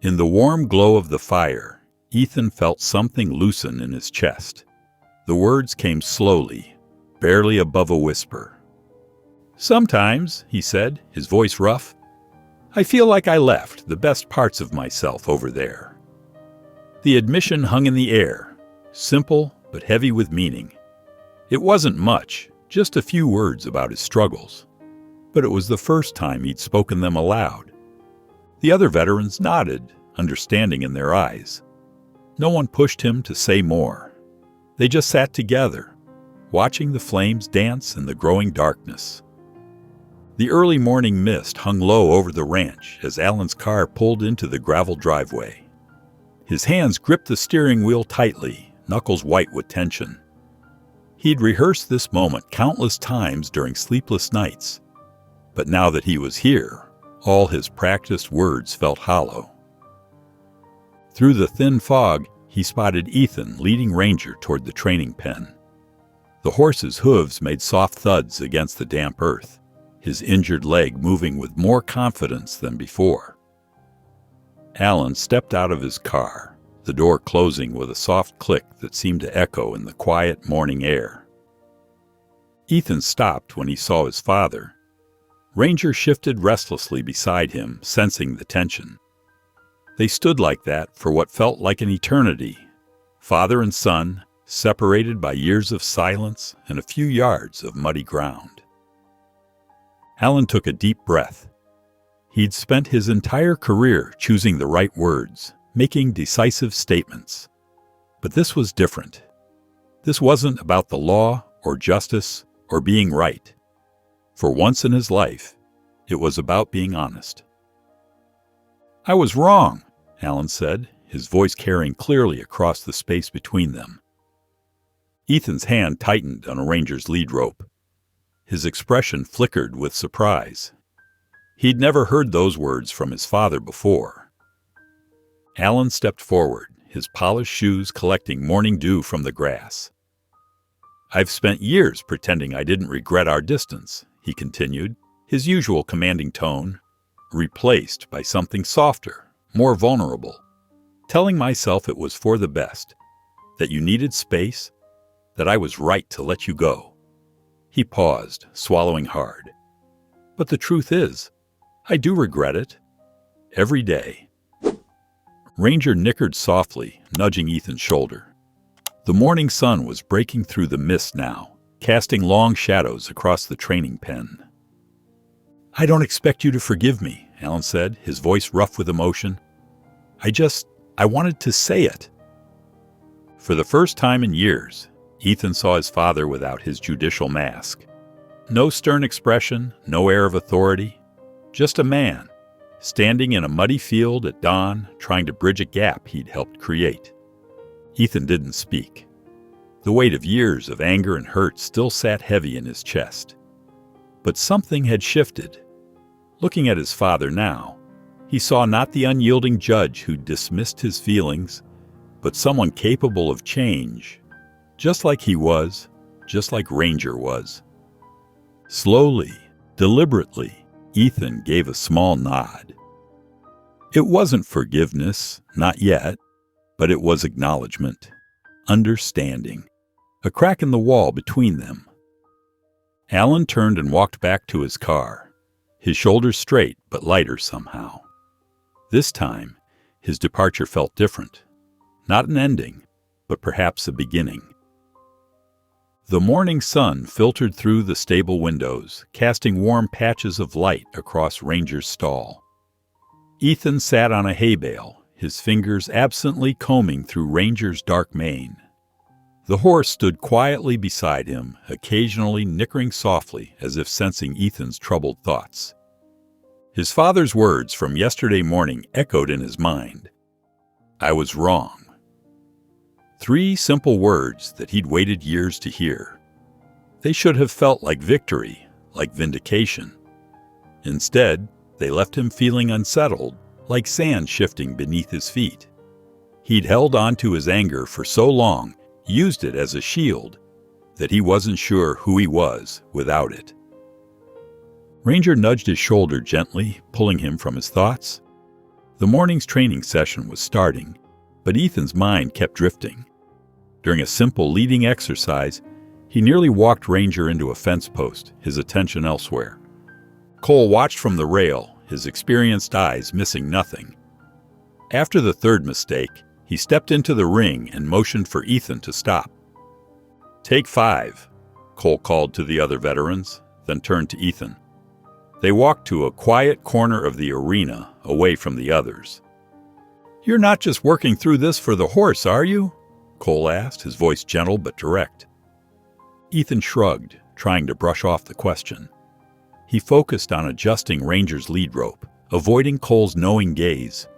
In the warm glow of the fire, Ethan felt something loosen in his chest. The words came slowly, barely above a whisper. "Sometimes," he said, his voice rough, "I feel like I left the best parts of myself over there." The admission hung in the air, simple but heavy with meaning. It wasn't much, just a few words about his struggles. But it was the first time he'd spoken them aloud. The other veterans nodded, understanding in their eyes. No one pushed him to say more. They just sat together, watching the flames dance in the growing darkness. The early morning mist hung low over the ranch as Alan's car pulled into the gravel driveway. His hands gripped the steering wheel tightly, knuckles white with tension. He'd rehearsed this moment countless times during sleepless nights, but now that he was here, all his practiced words felt hollow. Through the thin fog, he spotted Ethan leading Ranger toward the training pen. The horse's hooves made soft thuds against the damp earth, his injured leg moving with more confidence than before. Alan stepped out of his car, the door closing with a soft click that seemed to echo in the quiet morning air. Ethan stopped when he saw his father. Ranger shifted restlessly beside him, sensing the tension. They stood like that for what felt like an eternity, father and son, separated by years of silence and a few yards of muddy ground. Alan took a deep breath. He'd spent his entire career choosing the right words, making decisive statements. But this was different. This wasn't about the law or justice or being right. For once in his life, it was about being honest. "I was wrong," Alan said, his voice carrying clearly across the space between them. Ethan's hand tightened on a Ranger's lead rope. His expression flickered with surprise. He'd never heard those words from his father before. Alan stepped forward, his polished shoes collecting morning dew from the grass. "I've spent years pretending I didn't regret our distance," he continued, his usual commanding tone, replaced by something softer, more vulnerable, telling myself it was for the best, that you needed space, that I was right to let you go. He paused, swallowing hard. "But the truth is, I do regret it. Every day. Ranger nickered softly, nudging Ethan's shoulder. The morning sun was breaking through the mist now, casting long shadows across the training pen. I don't expect you to forgive me, Alan said, his voice rough with emotion. I wanted to say it. For the first time in years, Ethan saw his father without his judicial mask. No stern expression, no air of authority, just a man, standing in a muddy field at dawn, trying to bridge a gap he'd helped create. Ethan didn't speak. The weight of years of anger and hurt still sat heavy in his chest. But something had shifted. Looking at his father now, he saw not the unyielding judge who dismissed his feelings, but someone capable of change, just like he was, just like Ranger was. Slowly, deliberately, Ethan gave a small nod. It wasn't forgiveness, not yet, but it was acknowledgement, understanding, a crack in the wall between them. Alan turned and walked back to his car, his shoulders straight but lighter somehow. This time, his departure felt different. Not an ending, but perhaps a beginning. The morning sun filtered through the stable windows, casting warm patches of light across Ranger's stall. Ethan sat on a hay bale, his fingers absently combing through Ranger's dark mane. The horse stood quietly beside him, occasionally nickering softly as if sensing Ethan's troubled thoughts. His father's words from yesterday morning echoed in his mind. I was wrong. 3 simple words that he'd waited years to hear. They should have felt like victory, like vindication. Instead, they left him feeling unsettled, like sand shifting beneath his feet. He'd held on to his anger for so long, used it as a shield, that he wasn't sure who he was without it. Ranger nudged his shoulder gently, pulling him from his thoughts. The morning's training session was starting, but Ethan's mind kept drifting. During a simple leading exercise, he nearly walked Ranger into a fence post, his attention elsewhere. Cole watched from the rail, his experienced eyes missing nothing. After the 3rd mistake, he stepped into the ring and motioned for Ethan to stop. Take 5, Cole called to the other veterans, then turned to Ethan. They walked to a quiet corner of the arena, away from the others. You're not just working through this for the horse, are you? Cole asked, his voice gentle but direct. Ethan shrugged, trying to brush off the question. He focused on adjusting Ranger's lead rope, avoiding Cole's knowing gaze.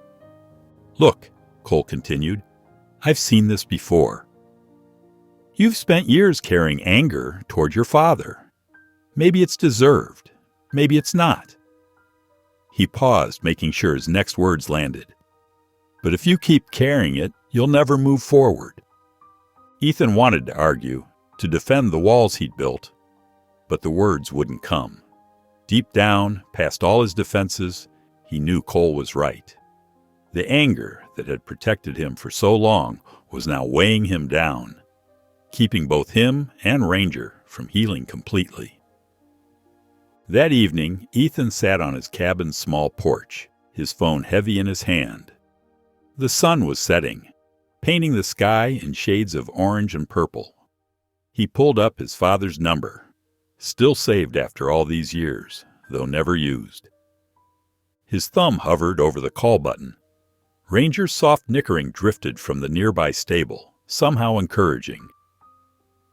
Look, Cole continued, I've seen this before. You've spent years carrying anger toward your father. Maybe it's deserved. Maybe it's not. He paused, making sure his next words landed. But if you keep carrying it, you'll never move forward. Ethan wanted to argue, to defend the walls he'd built, but the words wouldn't come. Deep down, past all his defenses, he knew Cole was right. The anger that had protected him for so long was now weighing him down, keeping both him and Ranger from healing completely. That evening, Ethan sat on his cabin's small porch, his phone heavy in his hand. The sun was setting, painting the sky in shades of orange and purple. He pulled up his father's number, still saved after all these years, though never used. His thumb hovered over the call button. Ranger's soft nickering drifted from the nearby stable, somehow encouraging.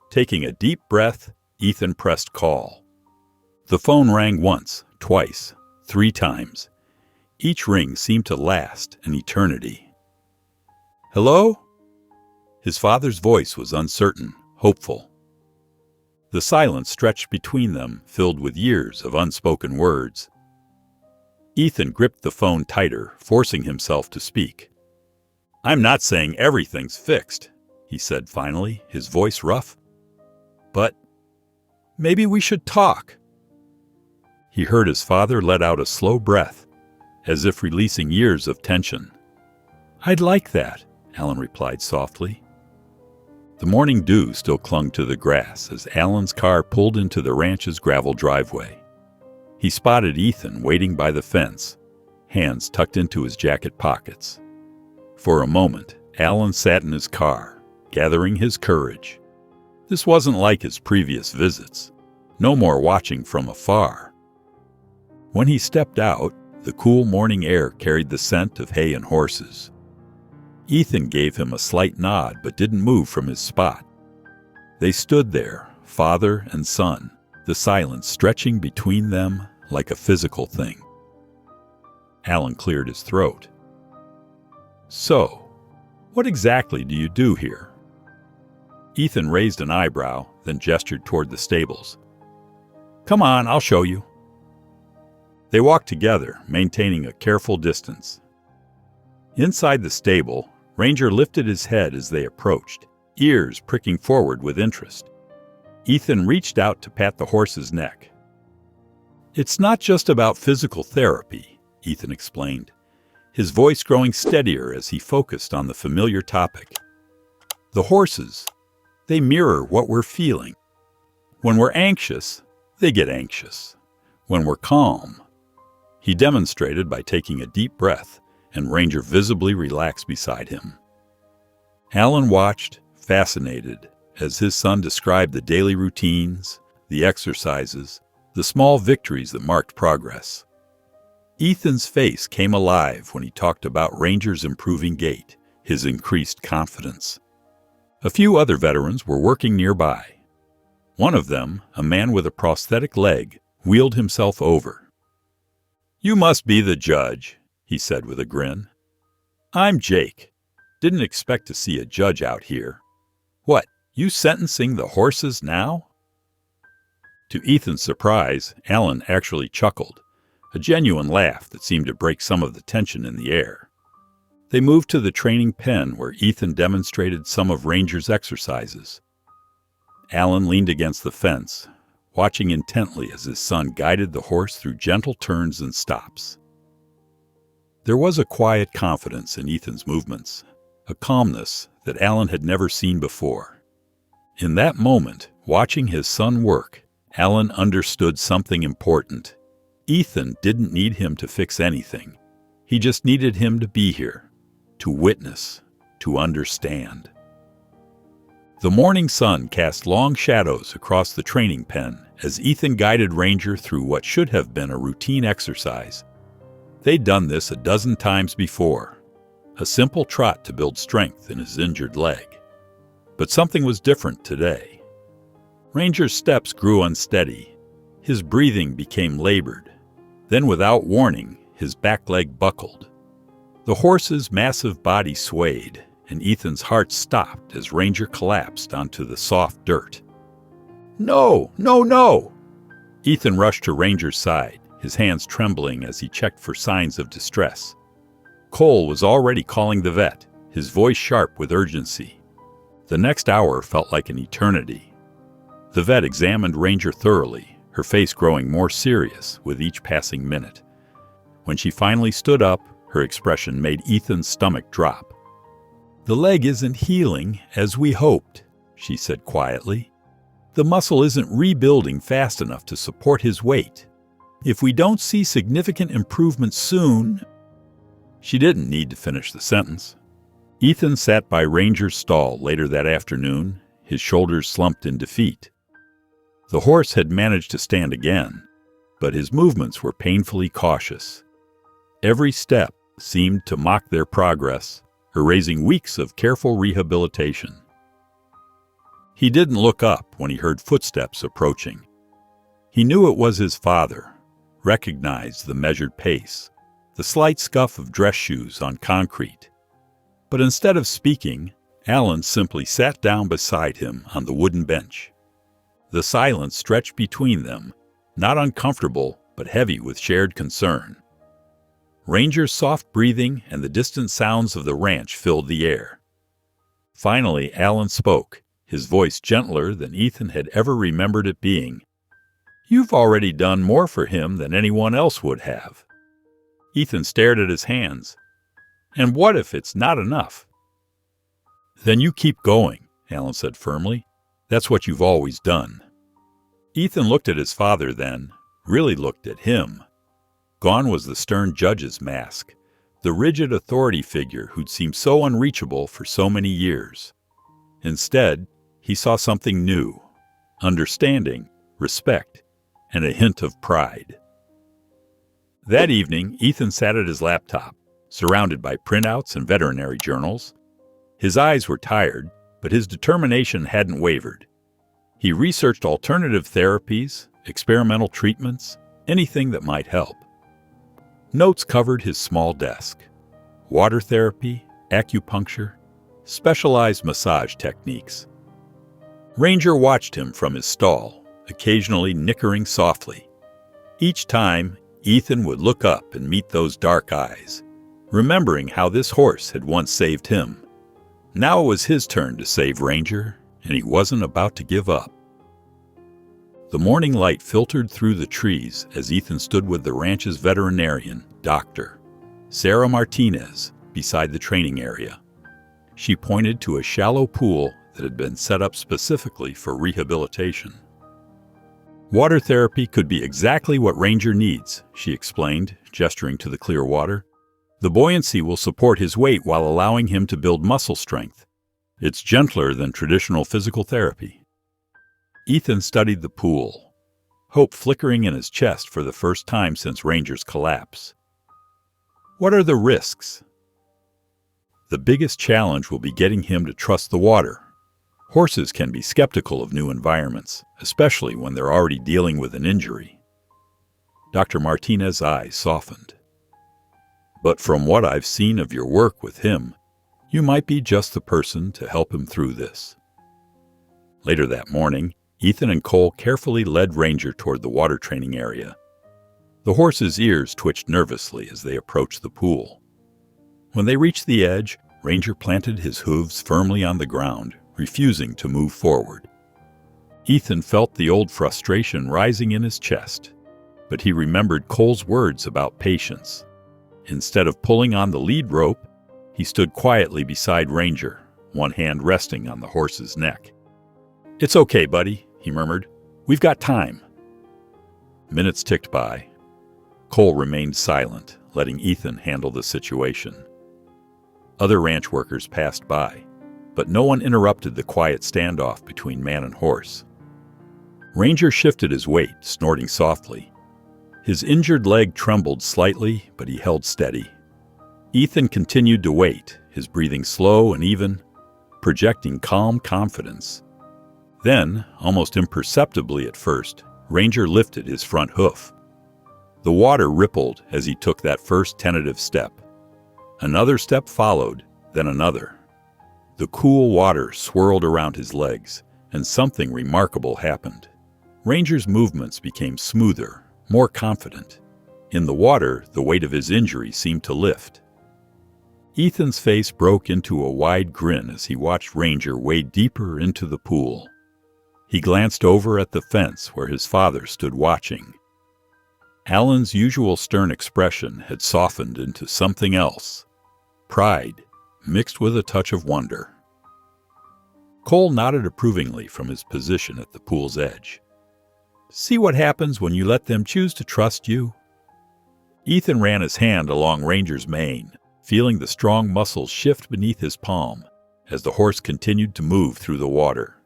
Taking a deep breath, Ethan pressed call. The phone rang once, twice, 3 times. Each ring seemed to last an eternity. Hello? His father's voice was uncertain, hopeful. The silence stretched between them, filled with years of unspoken words. Ethan gripped the phone tighter, forcing himself to speak. I'm not saying everything's fixed, he said finally, his voice rough. But maybe we should talk. He heard his father let out a slow breath, as if releasing years of tension. I'd like that, Alan replied softly. The morning dew still clung to the grass as Alan's car pulled into the ranch's gravel driveway. He spotted Ethan waiting by the fence, hands tucked into his jacket pockets. For a moment, Alan sat in his car, gathering his courage. This wasn't like his previous visits. No more watching from afar. When he stepped out, the cool morning air carried the scent of hay and horses. Ethan gave him a slight nod but didn't move from his spot. They stood there, father and son, the silence stretching between them like a physical thing. Alan cleared his throat. "So, what exactly do you do here?" Ethan raised an eyebrow, then gestured toward the stables. "Come on, I'll show you." They walked together, maintaining a careful distance. Inside the stable, Ranger lifted his head as they approached, ears pricking forward with interest. Ethan reached out to pat the horse's neck. "It's not just about physical therapy," Ethan explained, his voice growing steadier as he focused on the familiar topic. "The horses, they mirror what we're feeling. When we're anxious, they get anxious. When we're calm." He demonstrated by taking a deep breath, and Ranger visibly relaxed beside him. Alan watched, fascinated, as his son described the daily routines, the exercises, the small victories that marked progress. Ethan's face came alive when he talked about Ranger's improving gait, his increased confidence. A few other veterans were working nearby. One of them, a man with a prosthetic leg, wheeled himself over. "You must be the judge," he said with a grin. "I'm Jake. Didn't expect to see a judge out here. What, you sentencing the horses now?" To Ethan's surprise, Alan actually chuckled, a genuine laugh that seemed to break some of the tension in the air. They moved to the training pen where Ethan demonstrated some of Ranger's exercises. Alan leaned against the fence, watching intently as his son guided the horse through gentle turns and stops. There was a quiet confidence in Ethan's movements, a calmness that Alan had never seen before. In that moment, watching his son work, Alan understood something important. Ethan didn't need him to fix anything. He just needed him to be here, to witness, to understand. The morning sun cast long shadows across the training pen as Ethan guided Ranger through what should have been a routine exercise. They'd done this a dozen times before, a simple trot to build strength in his injured leg. But something was different today. Ranger's steps grew unsteady. His breathing became labored. Then, without warning, his back leg buckled. The horse's massive body swayed, and Ethan's heart stopped as Ranger collapsed onto the soft dirt. "No, no, no!" Ethan rushed to Ranger's side, his hands trembling as he checked for signs of distress. Cole was already calling the vet, his voice sharp with urgency. The next hour felt like an eternity. The vet examined Ranger thoroughly, her face growing more serious with each passing minute. When she finally stood up, her expression made Ethan's stomach drop. "The leg isn't healing as we hoped," she said quietly. "The muscle isn't rebuilding fast enough to support his weight. If we don't see significant improvement soon—" She didn't need to finish the sentence. Ethan sat by Ranger's stall later that afternoon, his shoulders slumped in defeat. The horse had managed to stand again, but his movements were painfully cautious. Every step seemed to mock their progress, erasing weeks of careful rehabilitation. He didn't look up when he heard footsteps approaching. He knew it was his father, recognized the measured pace, the slight scuff of dress shoes on concrete. But instead of speaking, Alan simply sat down beside him on the wooden bench. The silence stretched between them, not uncomfortable, but heavy with shared concern. Ranger's soft breathing and the distant sounds of the ranch filled the air. Finally, Alan spoke, his voice gentler than Ethan had ever remembered it being. "You've already done more for him than anyone else would have." Ethan stared at his hands. "And what if it's not enough?" "Then you keep going," Alan said firmly. "That's what you've always done." Ethan looked at his father then, really looked at him. Gone was the stern judge's mask, the rigid authority figure who'd seemed so unreachable for so many years. Instead, he saw something new: understanding, respect, and a hint of pride. That evening, Ethan sat at his laptop, surrounded by printouts and veterinary journals. His eyes were tired, but his determination hadn't wavered. He researched alternative therapies, experimental treatments, anything that might help. Notes covered his small desk: water therapy, acupuncture, specialized massage techniques. Ranger watched him from his stall, occasionally nickering softly. Each time, Ethan would look up and meet those dark eyes, remembering how this horse had once saved him. Now it was his turn to save Ranger, and he wasn't about to give up. The morning light filtered through the trees as Ethan stood with the ranch's veterinarian, Dr. Sarah Martinez, beside the training area. She pointed to a shallow pool that had been set up specifically for rehabilitation. Water therapy could be exactly what Ranger needs, she explained, gesturing to the clear water. The buoyancy will support his weight while allowing him to build muscle strength. It's gentler than traditional physical therapy. Ethan studied the pool, hope flickering in his chest for the first time since Ranger's collapse. What are the risks? The biggest challenge will be getting him to trust the water. Horses can be skeptical of new environments, especially when they're already dealing with an injury. Dr. Martinez's eyes softened. But from what I've seen of your work with him, you might be just the person to help him through this. Later that morning, Ethan and Cole carefully led Ranger toward the water training area. The horse's ears twitched nervously as they approached the pool. When they reached the edge, Ranger planted his hooves firmly on the ground, refusing to move forward. Ethan felt the old frustration rising in his chest, but he remembered Cole's words about patience. Instead of pulling on the lead rope, he stood quietly beside Ranger, one hand resting on the horse's neck. "It's okay, buddy," he murmured. "We've got time." Minutes ticked by. Cole remained silent, letting Ethan handle the situation. Other ranch workers passed by, but no one interrupted the quiet standoff between man and horse. Ranger shifted his weight, snorting softly. His injured leg trembled slightly, but he held steady. Ethan continued to wait, his breathing slow and even, projecting calm confidence. Then, almost imperceptibly at first, Ranger lifted his front hoof. The water rippled as he took that first tentative step. Another step followed, then another. The cool water swirled around his legs, and something remarkable happened. Ranger's movements became smoother, more confident. In the water, the weight of his injury seemed to lift. Ethan's face broke into a wide grin as he watched Ranger wade deeper into the pool. He glanced over at the fence where his father stood watching. Alan's usual stern expression had softened into something else: pride, mixed with a touch of wonder. Cole nodded approvingly from his position at the pool's edge. "See what happens when you let them choose to trust you?" Ethan ran his hand along Ranger's mane, feeling the strong muscles shift beneath his palm as the horse continued to move through the water.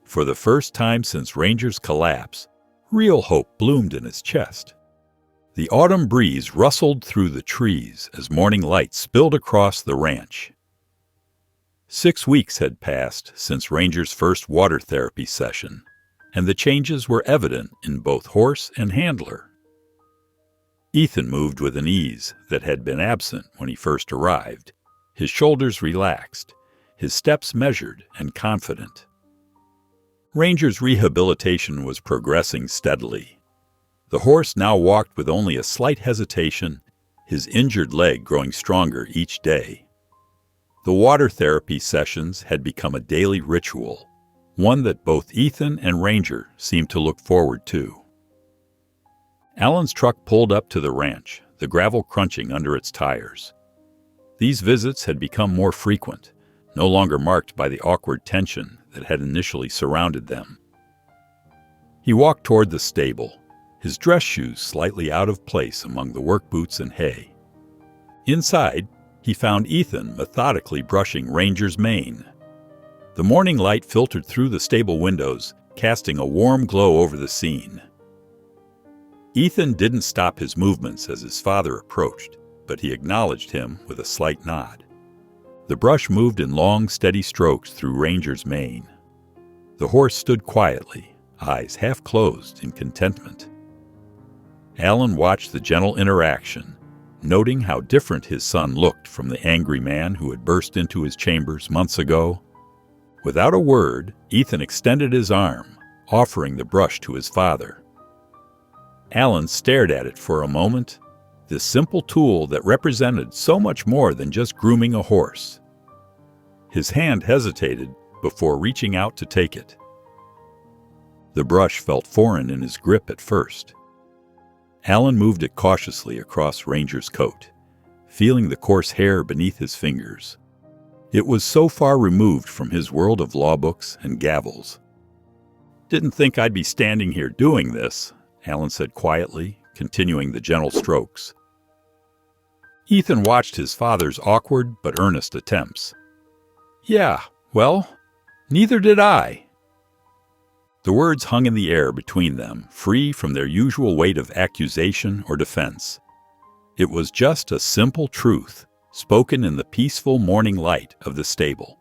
For the first time since Ranger's collapse, real hope bloomed in his chest. The autumn breeze rustled through the trees as morning light spilled across the ranch. 6 weeks had passed since Ranger's first water therapy session, and the changes were evident in both horse and handler. Ethan moved with an ease that had been absent when he first arrived. His shoulders relaxed, his steps measured and confident. Ranger's rehabilitation was progressing steadily. The horse now walked with only a slight hesitation, his injured leg growing stronger each day. The water therapy sessions had become a daily ritual, one that both Ethan and Ranger seemed to look forward to. Alan's truck pulled up to the ranch, the gravel crunching under its tires. These visits had become more frequent, no longer marked by the awkward tension that had initially surrounded them. He walked toward the stable, his dress shoes slightly out of place among the work boots and hay. Inside, he found Ethan methodically brushing Ranger's mane. The morning light filtered through the stable windows, casting a warm glow over the scene. Ethan didn't stop his movements as his father approached, but he acknowledged him with a slight nod. The brush moved in long, steady strokes through Ranger's mane. The horse stood quietly, eyes half closed in contentment. Alan watched the gentle interaction, noting how different his son looked from the angry man who had burst into his chambers months ago. Without a word, Ethan extended his arm, offering the brush to his father. Alan stared at it for a moment, this simple tool that represented so much more than just grooming a horse. His hand hesitated before reaching out to take it. The brush felt foreign in his grip at first. Alan moved it cautiously across Ranger's coat, feeling the coarse hair beneath his fingers. It was so far removed from his world of law books and gavels. "Didn't think I'd be standing here doing this," Alan said quietly, continuing the gentle strokes. Ethan watched his father's awkward but earnest attempts. "Yeah, well, neither did I." The words hung in the air between them, free from their usual weight of accusation or defense. It was just a simple truth, spoken in the peaceful morning light of the stable.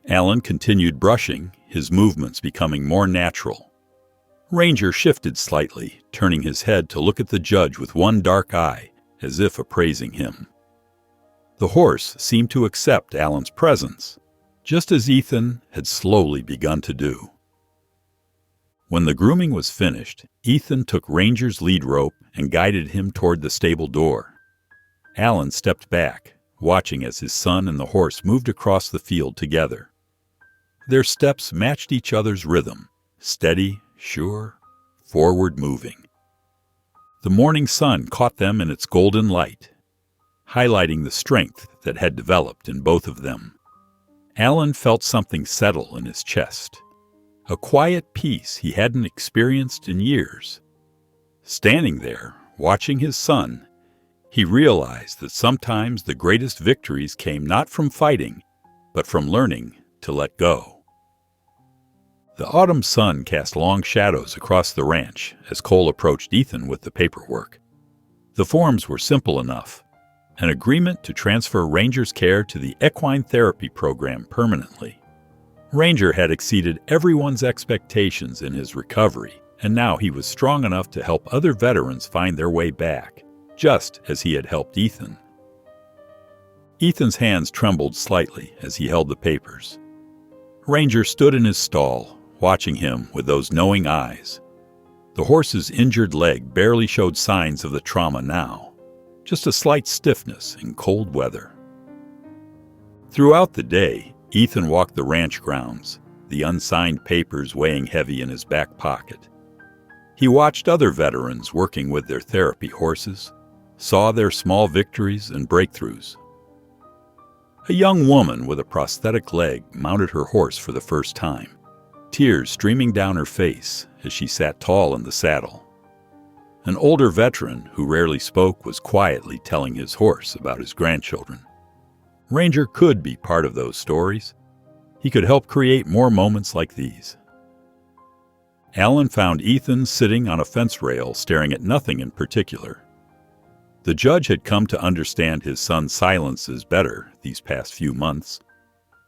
Alan continued brushing, his movements becoming more natural. Ranger shifted slightly, turning his head to look at the judge with one dark eye, as if appraising him. The horse seemed to accept Alan's presence, just as Ethan had slowly begun to do. When the grooming was finished, Ethan took Ranger's lead rope and guided him toward the stable door. Alan stepped back, watching as his son and the horse moved across the field together. Their steps matched each other's rhythm, steady, sure, forward-moving. The morning sun caught them in its golden light, highlighting the strength that had developed in both of them. Alan felt something settle in his chest, a quiet peace he hadn't experienced in years. Standing there, watching his son, he realized that sometimes the greatest victories came not from fighting, but from learning to let go. The autumn sun cast long shadows across the ranch as Cole approached Ethan with the paperwork. The forms were simple enough: an agreement to transfer Ranger's care to the equine therapy program permanently. Ranger had exceeded everyone's expectations in his recovery, and now he was strong enough to help other veterans find their way back, just as he had helped Ethan. Ethan's hands trembled slightly as he held the papers. Ranger stood in his stall, watching him with those knowing eyes. The horse's injured leg barely showed signs of the trauma now, just a slight stiffness in cold weather. Throughout the day, Ethan walked the ranch grounds, the unsigned papers weighing heavy in his back pocket. He watched other veterans working with their therapy horses, saw their small victories and breakthroughs. A young woman with a prosthetic leg mounted her horse for the first time, tears streaming down her face as she sat tall in the saddle. An older veteran who rarely spoke was quietly telling his horse about his grandchildren. Ranger could be part of those stories. He could help create more moments like these. Alan found Ethan sitting on a fence rail staring at nothing in particular. The judge had come to understand his son's silences better these past few months.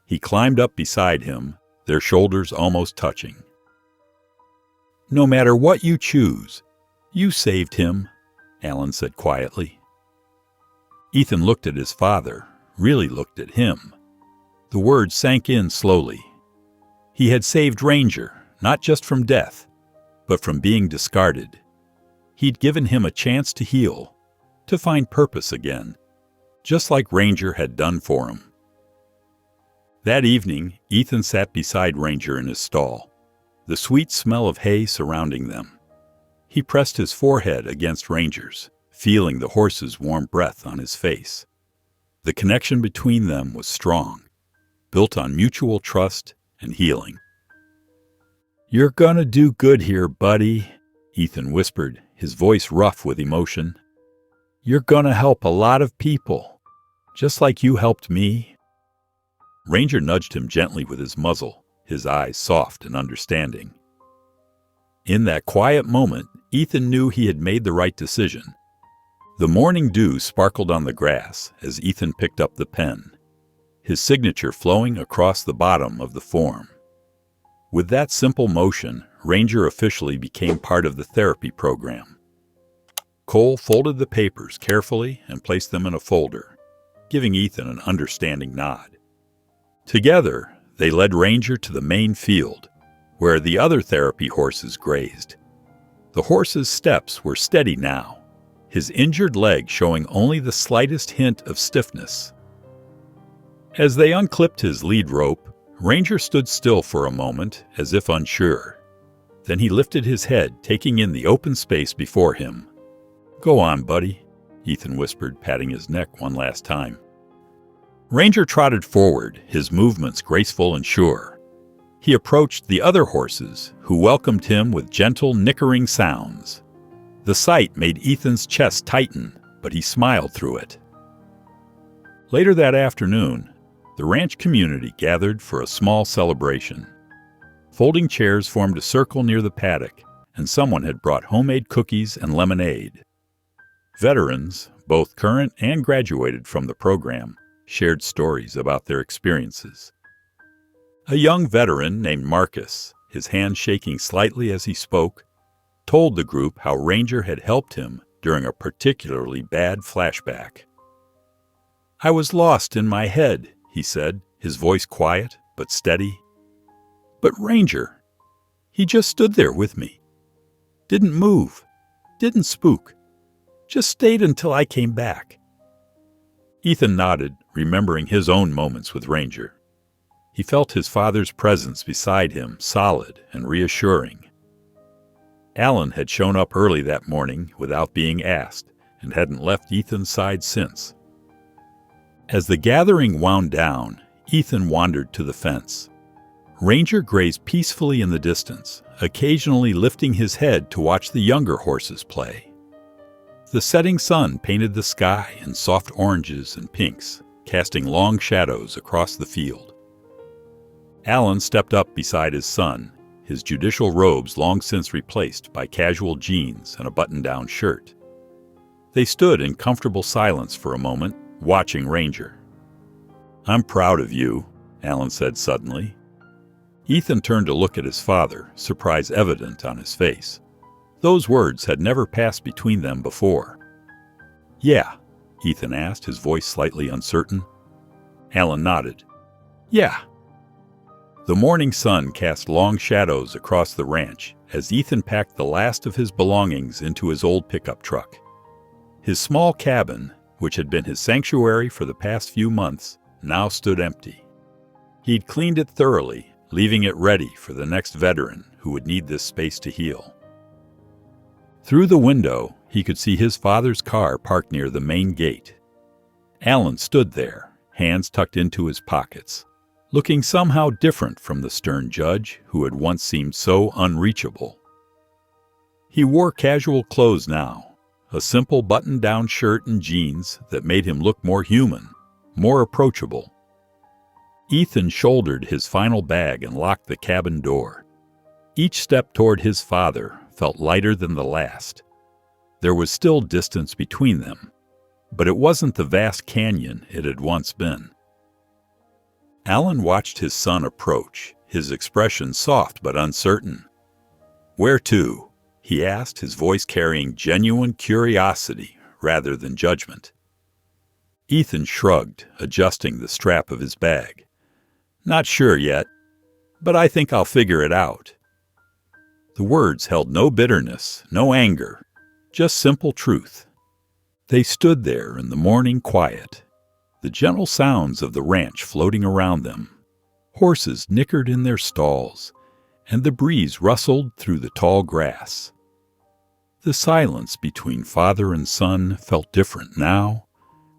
He climbed up beside him, their shoulders almost touching. "No matter what you choose, you saved him," Alan said quietly. Ethan looked at his father, really looked at him. The words sank in slowly. He had saved Ranger, not just from death, but from being discarded. He'd given him a chance to heal, to find purpose again, just like Ranger had done for him. That evening, Ethan sat beside Ranger in his stall, the sweet smell of hay surrounding them. He pressed his forehead against Ranger's, feeling the horse's warm breath on his face. The connection between them was strong, built on mutual trust and healing. "You're gonna do good here, buddy," Ethan whispered, his voice rough with emotion. "You're gonna help a lot of people, just like you helped me." Ranger nudged him gently with his muzzle, his eyes soft and understanding. In that quiet moment, Ethan knew he had made the right decision. The morning dew sparkled on the grass as Ethan picked up the pen, his signature flowing across the bottom of the form. With that simple motion, Ranger officially became part of the therapy program. Cole folded the papers carefully and placed them in a folder, giving Ethan an understanding nod. Together, they led Ranger to the main field, where the other therapy horses grazed. The horse's steps were steady now, his injured leg showing only the slightest hint of stiffness. As they unclipped his lead rope, Ranger stood still for a moment, as if unsure. Then he lifted his head, taking in the open space before him. "Go on, buddy," Ethan whispered, patting his neck one last time. Ranger trotted forward, his movements graceful and sure. He approached the other horses, who welcomed him with gentle, nickering sounds. The sight made Ethan's chest tighten, but he smiled through it. Later that afternoon, the ranch community gathered for a small celebration. Folding chairs formed a circle near the paddock, and someone had brought homemade cookies and lemonade. Veterans, both current and graduated from the program, shared stories about their experiences. A young veteran named Marcus, his hand shaking slightly as he spoke, told the group how Ranger had helped him during a particularly bad flashback. "I was lost in my head," he said, his voice quiet but steady. "But Ranger, he just stood there with me. Didn't move, didn't spook, just stayed until I came back." Ethan nodded, remembering his own moments with Ranger. He felt his father's presence beside him, solid and reassuring. Alan had shown up early that morning without being asked and hadn't left Ethan's side since. As the gathering wound down, Ethan wandered to the fence. Ranger grazed peacefully in the distance, occasionally lifting his head to watch the younger horses play. The setting sun painted the sky in soft oranges and pinks, casting long shadows across the field. Alan stepped up beside his son, his judicial robes long since replaced by casual jeans and a button-down shirt. They stood in comfortable silence for a moment, watching Ranger. "I'm proud of you," Alan said suddenly. Ethan turned to look at his father, surprise evident on his face. Those words had never passed between them before. "Yeah," Ethan asked, his voice slightly uncertain. Alan nodded. "Yeah." The morning sun cast long shadows across the ranch as Ethan packed the last of his belongings into his old pickup truck. His small cabin, which had been his sanctuary for the past few months, now stood empty. He'd cleaned it thoroughly, leaving it ready for the next veteran who would need this space to heal. Through the window, he could see his father's car parked near the main gate. Alan stood there, hands tucked into his pockets, looking somehow different from the stern judge who had once seemed so unreachable. He wore casual clothes now, a simple button-down shirt and jeans that made him look more human, more approachable. Ethan shouldered his final bag and locked the cabin door. Each step toward his father felt lighter than the last. There was still distance between them, but it wasn't the vast canyon it had once been. Alan watched his son approach, his expression soft but uncertain. "Where to?" he asked, his voice carrying genuine curiosity rather than judgment. Ethan shrugged, adjusting the strap of his bag. "Not sure yet, but I think I'll figure it out." The words held no bitterness, no anger, just simple truth. They stood there in the morning quiet, the gentle sounds of the ranch floating around them. Horses nickered in their stalls, and the breeze rustled through the tall grass. The silence between father and son felt different now,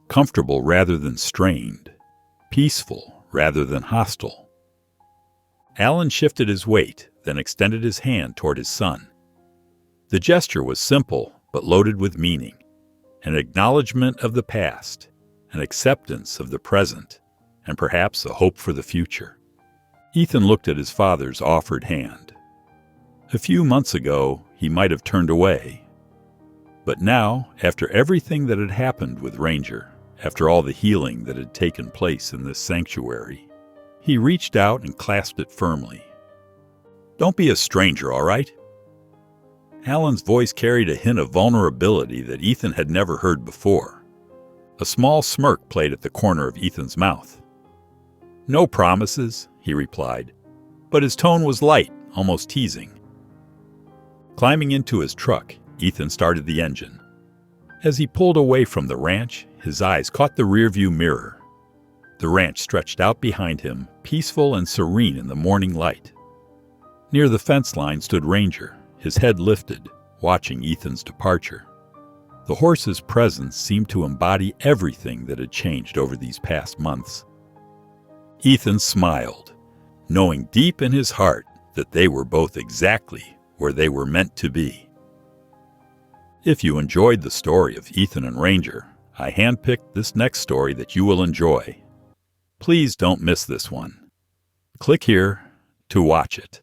comfortable rather than strained, peaceful rather than hostile. Alan shifted his weight, then extended his hand toward his son. The gesture was simple but loaded with meaning, an acknowledgement of the past, an acceptance of the present, and perhaps a hope for the future. Ethan looked at his father's offered hand. A few months ago, he might have turned away. But now, after everything that had happened with Ranger, after all the healing that had taken place in this sanctuary, he reached out and clasped it firmly. "Don't be a stranger, all right?" Alan's voice carried a hint of vulnerability that Ethan had never heard before. A small smirk played at the corner of Ethan's mouth. "No promises," he replied, but his tone was light, almost teasing. Climbing into his truck, Ethan started the engine. As he pulled away from the ranch, his eyes caught the rearview mirror. The ranch stretched out behind him, peaceful and serene in the morning light. Near the fence line stood Ranger, his head lifted, watching Ethan's departure. The horse's presence seemed to embody everything that had changed over these past months. Ethan smiled, knowing deep in his heart that they were both exactly where they were meant to be. If you enjoyed the story of Ethan and Ranger, I handpicked this next story that you will enjoy. Please don't miss this one. Click here to watch it.